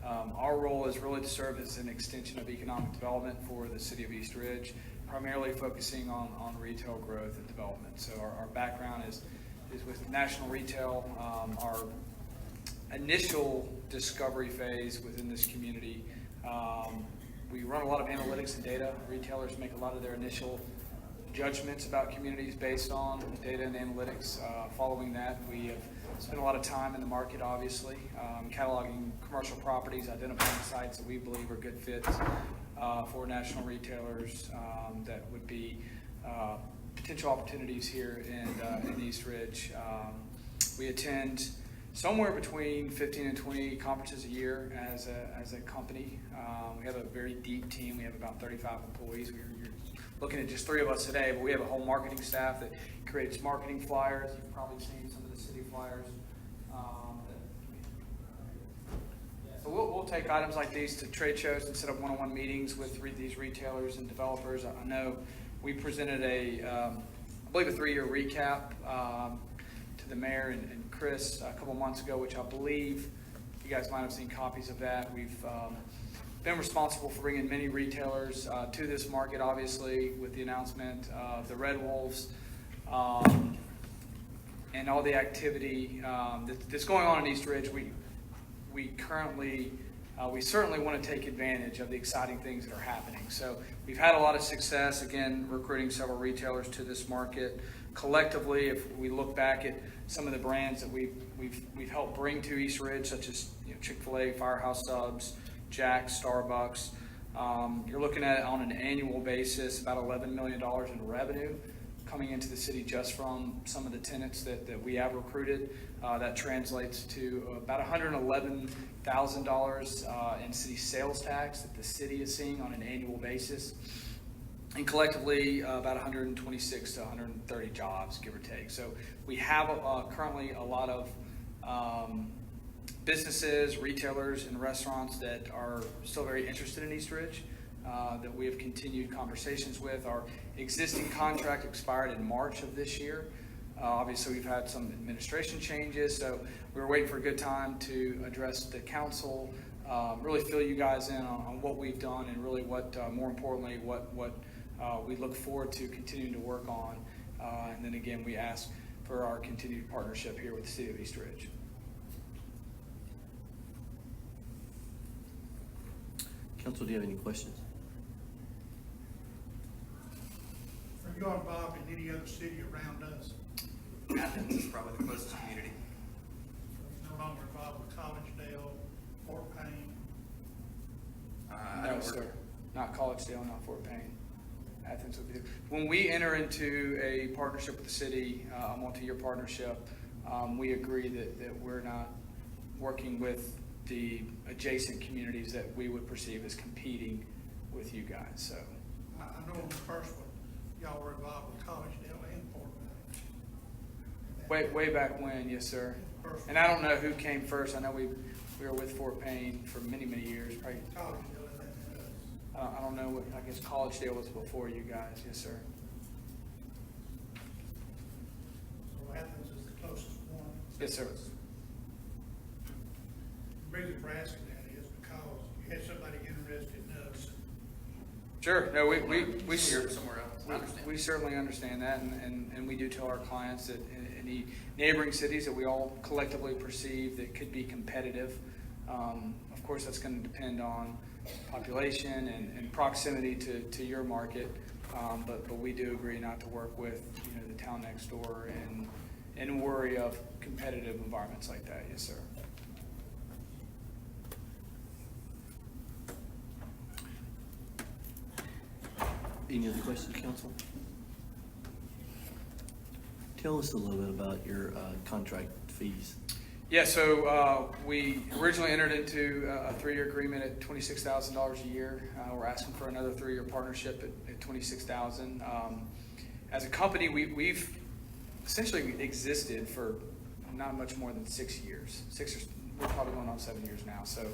Our role is really to serve as an extension of economic development for the city of East Ridge, primarily focusing on retail growth and development. So our background is with national retail. Our initial discovery phase within this community, we run a lot of analytics and data. Retailers make a lot of their initial judgments about communities based on data and analytics. Following that, we have spent a lot of time in the market, obviously, cataloging commercial properties, identifying sites that we believe are good fits for national retailers that would be potential opportunities here in East Ridge. We attend somewhere between 15 and 20 conferences a year as a company. We have a very deep team. We have about 35 employees. You're looking at just 3 of us today, but we have a whole marketing staff that creates marketing flyers. You've probably seen some of the city flyers. So we'll take items like these to trade shows and set up one-on-one meetings with these retailers and developers. I know we presented I believe a 3-year recap to the mayor and Chris a couple months ago, which I believe you guys might have seen copies of that. We've been responsible for bringing many retailers to this market, obviously, with the announcement of the Red Wolves and all the activity that's going on in East Ridge. We currently, we certainly want to take advantage of the exciting things that are happening. So we've had a lot of success, again, recruiting several retailers to this market. Collectively, if we look back at some of the brands that we've helped bring to East Ridge, such as Chick-fil-A, Firehouse Subs, Jack's, Starbucks, you're looking at it on an annual basis, about $11 million in revenue coming into the city just from some of the tenants that we have recruited. That translates to about $111,000 in city sales tax that the city is seeing on an annual basis. And collectively, about 126 to 130 jobs, give or take. So we have currently a lot of businesses, retailers, and restaurants that are still very interested in East Ridge, that we have continued conversations with. Our existing contract expired in March of this year. Obviously, we've had some administration changes, so we were waiting for a good time to address the council, really fill you guys in on what we've done and really what, more importantly, what we look forward to continuing to work on. And then again, we ask for our continued partnership here with the city of East Ridge. Council, do you have any questions? Are you involved in any other city around us? Athens is probably the closest community. No longer involved with Collegedale, Fort Payne? No, sir. Not Collegedale, not Fort Payne. Athens would be. When we enter into a partnership with the city, a multi-year partnership, we agree that we're not working with the adjacent communities that we would perceive as competing with you guys. So I know in the first one, y'all were involved with Collegedale and Fort Payne. way back when, yes, sir. And I don't know who came first. I know we were with Fort Payne for many years. Probably. Collegedale and then us. I don't know what, I guess Collegedale was before you guys, yes, sir. So Athens is the closest one. Yes, sir. The reason for asking that is because you had somebody interested in us. Sure. No, we somewhere else. I understand. We certainly understand that, and we do tell our clients that in the neighboring cities that we all collectively perceive that could be competitive. Of course, that's going to depend on population and proximity to your market, but we do agree not to work with the town next door and worry of competitive environments like that. Yes, sir. Any other questions, council? Tell us a little bit about your contract fees. Yeah, so we originally entered into a 3-year agreement at $26,000 a year. We're asking for another 3-year partnership at $26,000. As a company, we've essentially existed for not much more than 6 years. We're probably going on 7 years now. So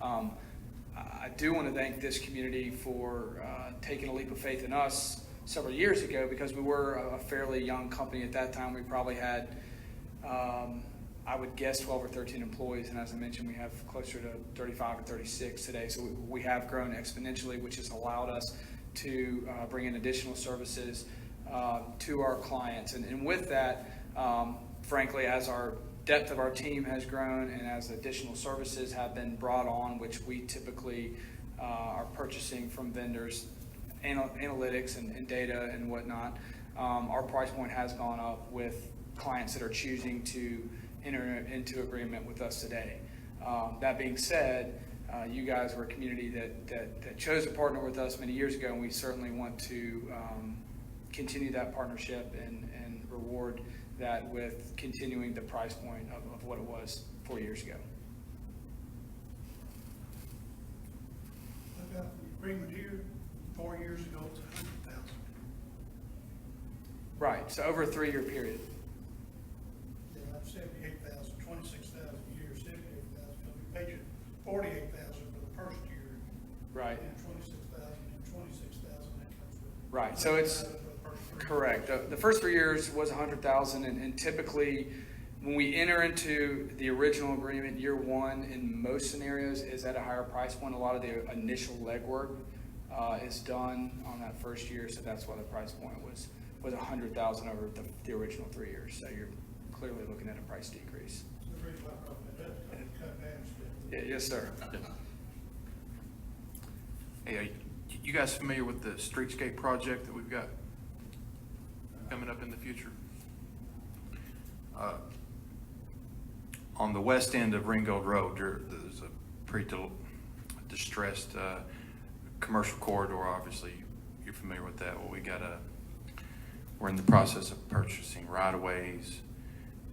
I do want to thank this community for taking a leap of faith in us several years ago, because we were a fairly young company at that time. We probably had, I would guess, 12 or 13 employees, and as I mentioned, we have closer to 35 or 36 today. So we have grown exponentially, which has allowed us to bring in additional services to our clients. And with that, frankly, as our depth of our team has grown and as additional services have been brought on, which we typically are purchasing from vendors, analytics and data and whatnot, our price point has gone up with clients that are choosing to enter into agreement with us today. That being said, you guys were a community that chose to partner with us many years ago, and we certainly want to continue that partnership and reward that with continuing the price point of what it was 4 years ago. I've got the agreement here, 4 years ago, it's $100,000. Right, so over a 3-year period. Yeah, that's $78,000, $26,000 a year, $78,000, so we paid you $48,000 for the first year. Right. And $26,000 and $26,000 that comes with it. Right, so it's $100,000 for the first 3 years. correct. The first 3 years was $100,000, and typically when we enter into the original agreement, year one in most scenarios is at a higher price point. A lot of the initial legwork is done on that first year, so that's why the price point was $100,000 over the original 3 years. So you're clearly looking at a price decrease. The reason I brought that up is because it cut down. Yes, sir. Hey, you guys familiar with the streetscape project that we've got coming up in the future? On the west end of Ringgold Road, there's a pretty distressed commercial corridor. Obviously, you're familiar with that. Well, we're in the process of purchasing right-of-ways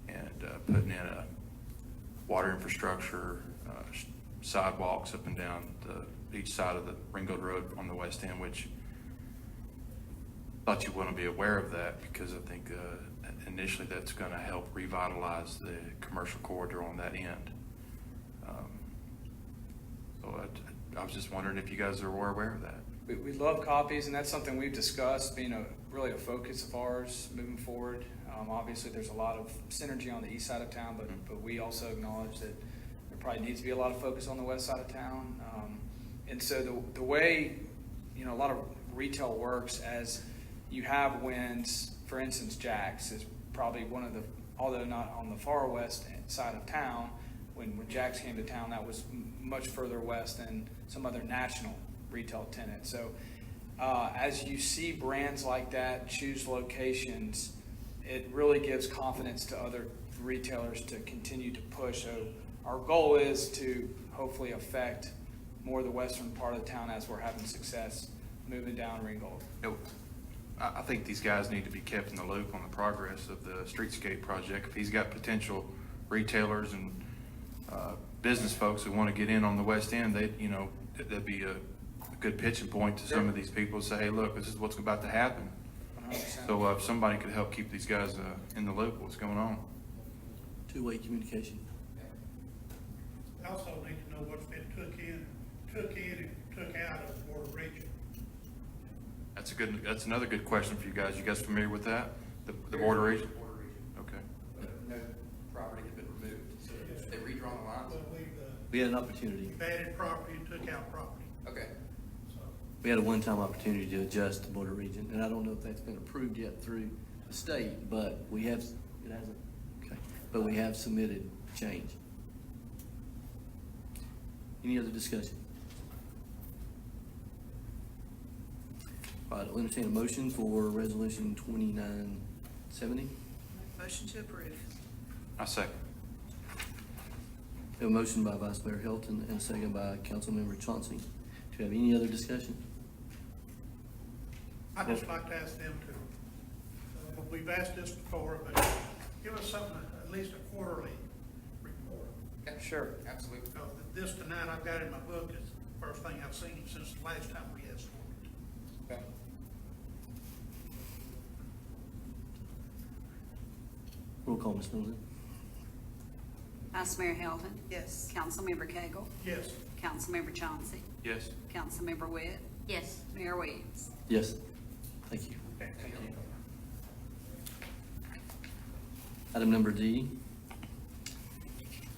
and putting in a water infrastructure, sidewalks up and down each side of the Ringgold Road on the west end, which I thought you want to be aware of that, because I think initially that's going to help revitalize the commercial corridor on that end. So I was just wondering if you guys are aware of that. We love copies, and that's something we've discussed being really a focus of ours moving forward. Obviously, there's a lot of synergy on the east side of town, but we also acknowledge that there probably needs to be a lot of focus on the west side of town. And so the way, a lot of retail works, as you have wins, for instance, Jack's is probably one of the, although not on the far west side of town, when Jack's came to town, that was much further west than some other national retail tenants. So as you see brands like that choose locations, it really gives confidence to other retailers to continue to push. So our goal is to hopefully affect more of the western part of the town as we're having success moving down Ringgold. I think these guys need to be kept in the loop on the progress of the streetscape project. If he's got potential retailers and business folks who want to get in on the west end, that'd be a good pitching point to some of these people. Say, hey, look, this is what's about to happen. 100%. So if somebody could help keep these guys in the loop, what's going on? Two-way communication. I also need to know what's been took in and took out of the Board of Regents. That's another good question for you guys. You guys familiar with that? The border region? Okay. No property has been removed, so they redrawn the lines. But We had an opportunity. we've added property and took out property. Okay. So We had a one-time opportunity to adjust the border region, and I don't know if that's been approved yet through the state, but it hasn't, okay, but we have submitted change. Any other discussion? All right, I'll entertain a motion for resolution 2970. Motion to approve. I second. We have a motion by Vice Mayor Hilton and a second by Councilmember Chauncey. Do you have any other discussion? I'd just like to ask them to, we've asked this before, but give us something, at least a quarterly report. Yeah, sure, absolutely. Because this tonight I've got in my book is the first thing I've seen since the last time we asked for it. Okay. Roll call, Ms. Middleton. Vice Mayor Hilton. Yes. Councilmember Cagle. Yes. Councilmember Chauncey. Yes. Councilmember Witt. Yes. Mayor Williams. Yes. Thank you. Okay, thank you. Item number D.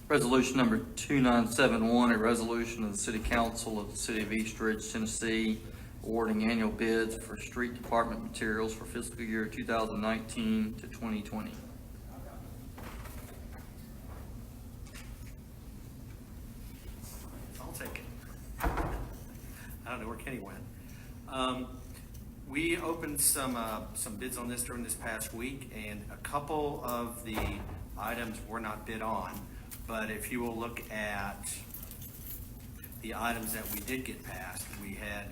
Resolution number 2971, a resolution of the City Council of the City of East Ridge, Tennessee, awarding annual bids for street department materials for fiscal year 2019 to 2020. I'll take it. I don't know where Kenny went. We opened some bids on this during this past week, and a couple of the items were not bid on. But if you will look at the items that we did get passed, we have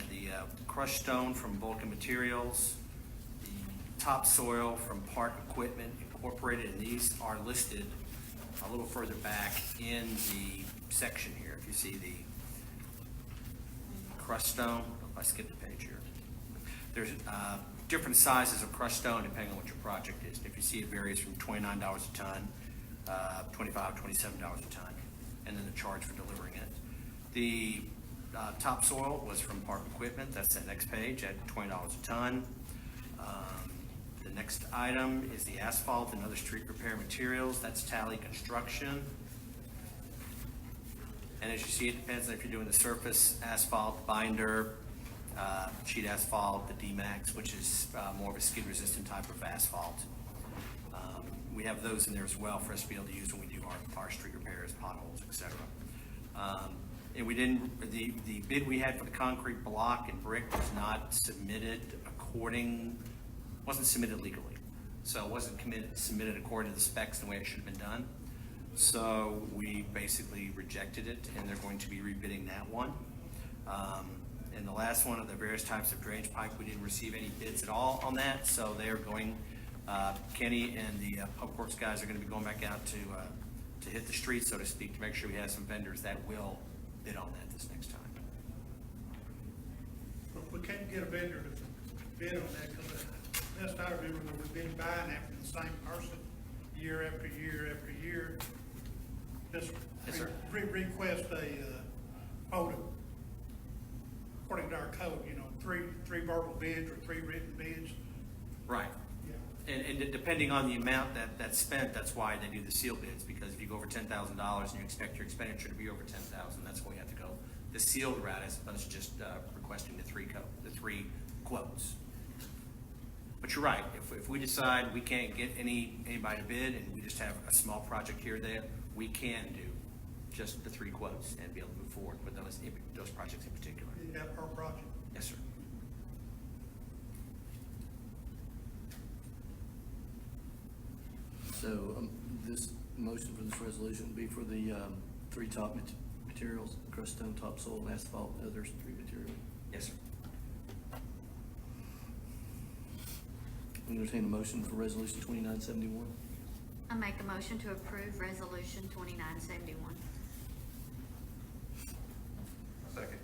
the crushed stone from Vulcan Materials, the topsoil from Park Equipment Incorporated, and these are listed a little further back in the section here. If you see the crushed stone, I skipped a page here. There's different sizes of crushed stone depending on what your project is. If you see, it varies from $29 a ton, $25, $27 a ton, and then the charge for delivering it. The topsoil was from Park Equipment. That's that next page at $20 a ton. The next item is the asphalt and other street repair materials. That's Tally Construction. And as you see, it depends on if you're doing the surface asphalt, binder, sheet asphalt, the D-Max, which is more of a skid-resistant type of asphalt. We have those in there as well for us to be able to use when we do our street repairs, potholes, et cetera. And we didn't, the bid we had for the concrete block and brick was not submitted wasn't submitted legally. So it wasn't submitted according to the specs the way it should have been done. So we basically rejected it, and they're going to be rebidding that one. And the last one of the various types of drainage pipe, we didn't receive any bids at all on that, so they are going, Kenny and the Public Works guys are gonna be going back out to hit the streets, so to speak, to make sure we have some vendors that will bid on that this next time. But we can't get a vendor to bid on that, because last I remember, we've been buying after the same person year after year after year. Just Yes, sir. request a quote according to our code, three verbal bids or 3 written bids. Right. Yeah. And depending on the amount that's spent, that's why they do the seal bids, because if you go over $10,000 and you expect your expenditure to be over $10,000, that's why you have to go the sealed route as opposed to just requesting the three quotes. But you're right, if we decide we can't get anybody to bid and we just have a small project here or there, we can do just the 3 quotes and be able to move forward with those projects in particular. That per project. Yes, sir. So this motion for this resolution would be for the 3 top materials, crushed stone, topsoil, and asphalt, and other street material. Yes, sir. Entertain a motion for resolution 2971. I make a motion to approve resolution 2971. Second.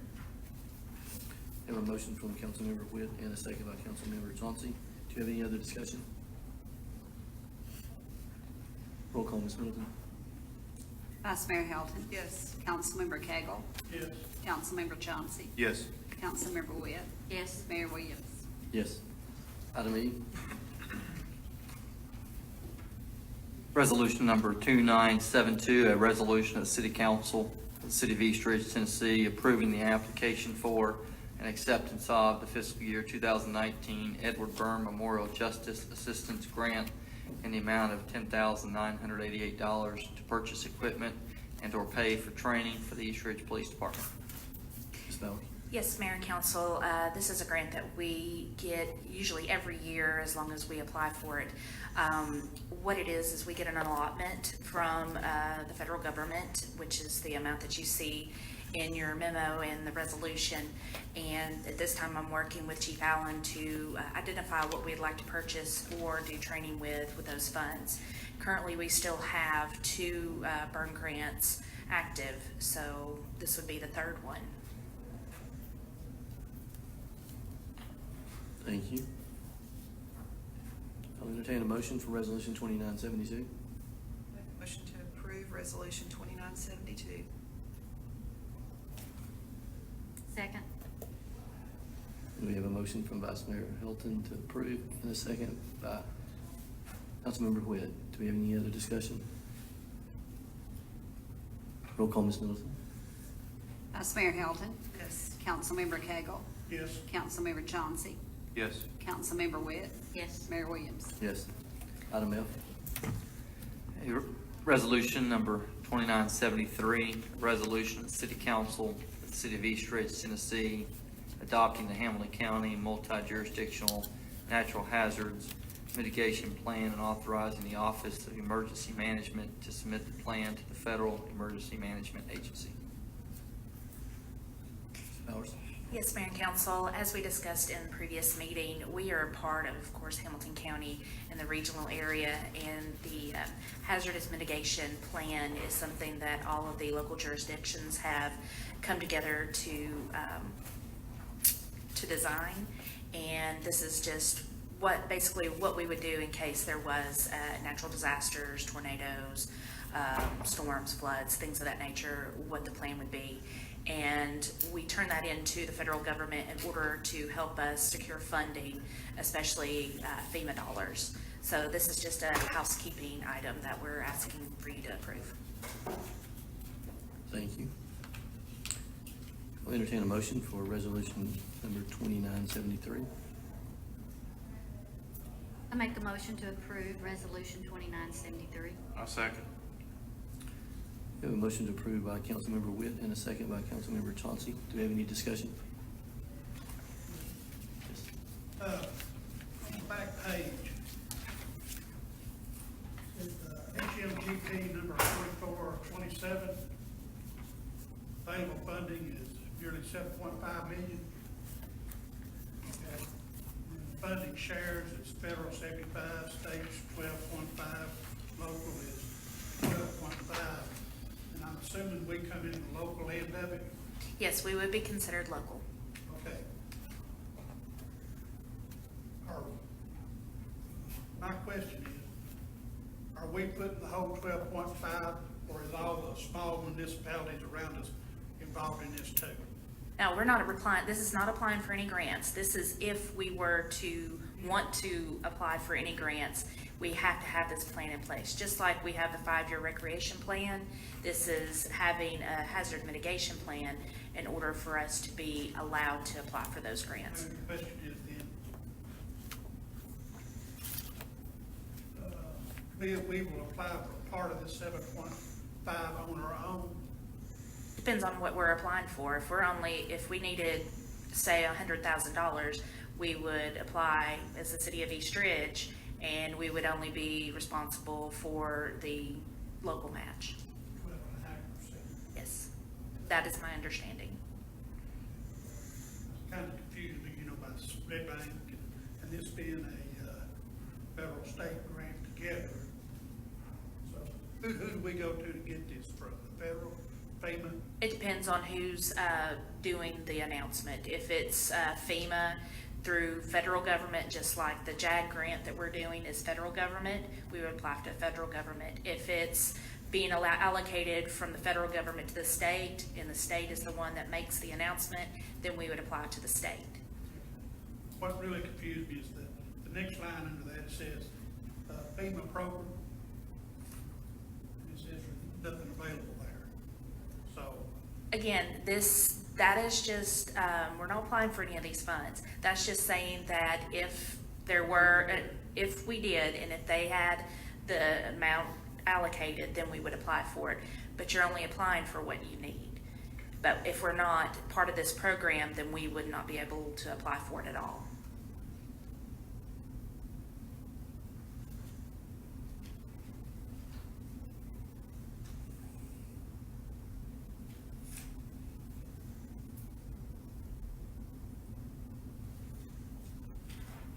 Have a motion from Councilmember Witt and a second by Councilmember Chauncey. Do you have any other discussion? Roll call, Ms. Middleton. Vice Mayor Hilton. Yes. Councilmember Cagle. Yes. Councilmember Chauncey. Yes. Councilmember Witt. Yes. Mayor Williams. Yes. Item E. Resolution number 2972, a resolution of the City Council of the City of East Ridge, Tennessee, approving the application for and acceptance of the fiscal year 2019 Edward Byrne Memorial Justice Assistance Grant in the amount of $10,988 to purchase equipment and/or pay for training for the East Ridge Police Department. Ms. Bowers. Yes, Mayor and Council, this is a grant that we get usually every year as long as we apply for it. What it is we get an allotment from the federal government, which is the amount that you see in your memo and the resolution. And at this time, I'm working with Chief Allen to identify what we'd like to purchase or do training with those funds. Currently, we still have 2 burn grants active, so this would be the 3rd one. Thank you. I'll entertain a motion for Resolution 2972. Motion to approve Resolution 2972. Second. We have a motion from Vice Mayor Hilton to approve and a second by Councilmember Whitt. Do we have any other discussion? Roll call, Ms. Middleton. Vice Mayor Hilton. Yes. Councilmember Cagle. Yes. Councilmember Chauncey. Yes. Councilmember Witt. Yes. Mayor Williams. Yes. Item F. A resolution number 2973, resolution of the City Council of the City of East Ridge, Tennessee, adopting the Hamilton County multi-jurisdictional natural hazards mitigation plan and authorizing the Office of Emergency Management to submit the plan to the Federal Emergency Management Agency. Powers. Yes, Mayor and Council, as we discussed in the previous meeting, we are a part of course, Hamilton County and the regional area, and the hazardous mitigation plan is something that all of the local jurisdictions have come together to design. And this is just basically what we would do in case there was natural disasters, tornadoes, storms, floods, things of that nature, what the plan would be. And we turn that into the federal government in order to help us secure funding, especially FEMA dollars. So this is just a housekeeping item that we're asking for you to approve. Thank you. I'll entertain a motion for resolution number 2973. I make a motion to approve Resolution 2973. I'll second. We have a motion to approve by Councilmember Witt and a second by Councilmember Chauncey. Do we have any discussion? On the back page, is HMGP number 4427. Available funding is nearly 7.5 million. Okay. And funding shares, it's federal 75, states 12.5, local is 12.5. And I'm assuming we come in the local end of it. Yes, we would be considered local. Okay. My question is, are we putting the whole 12.5, or is all the small municipalities around us involved in this too? Now, we're not applying, this is not applying for any grants. This is if we were to want to apply for any grants, we have to have this plan in place. Just like we have the 5-year recreation plan, this is having a hazard mitigation plan in order for us to be allowed to apply for those grants. And the question is then, we will apply for part of the 7.5 on our own. Depends on what we're applying for. If we needed, say, $100,000, we would apply as the City of East Ridge, and we would only be responsible for the local match. 12.5%. Yes, that is my understanding. Kind of confused me, about the Red Bank and this being a federal state grant together. So who do we go to get this from? The federal, FEMA? It depends on who's doing the announcement. If it's FEMA through federal government, just like the JAG grant that we're doing is federal government, we would apply to federal government. If it's being allocated from the federal government to the state, and the state is the one that makes the announcement, then we would apply to the state. What really confused me is the next line under that says FEMA program. It says nothing available there. So Again, that is just, we're not applying for any of these funds. That's just saying that if we did, and if they had the amount allocated, then we would apply for it. But you're only applying for what you need. But if we're not part of this program, then we would not be able to apply for it at all.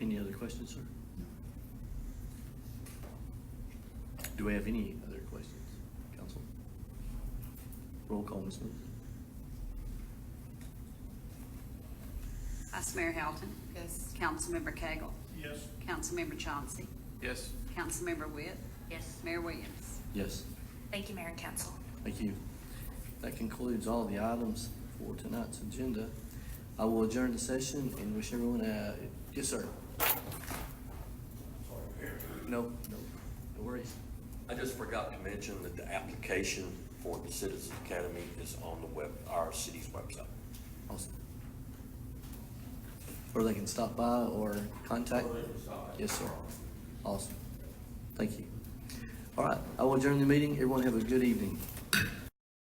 Any other questions, sir? Do we have any other questions, council? Roll call, Ms. Smith. Vice Mayor Helton, Yes. Councilmember Cagle, Yes. Councilmember Chauncey, Yes. Councilmember Witt, Yes. Mayor Williams. Yes, Thank you, Mayor and Council. thank you. That concludes all the items for tonight's agenda. I will adjourn the session and wish everyone yes, sir. No worries. I just forgot to mention that the application for the Citizens Academy is on our city's website. Awesome. Or they can stop by or contact? Yes, sir. Awesome. Thank you. All right, I will adjourn the meeting. Everyone have a good evening.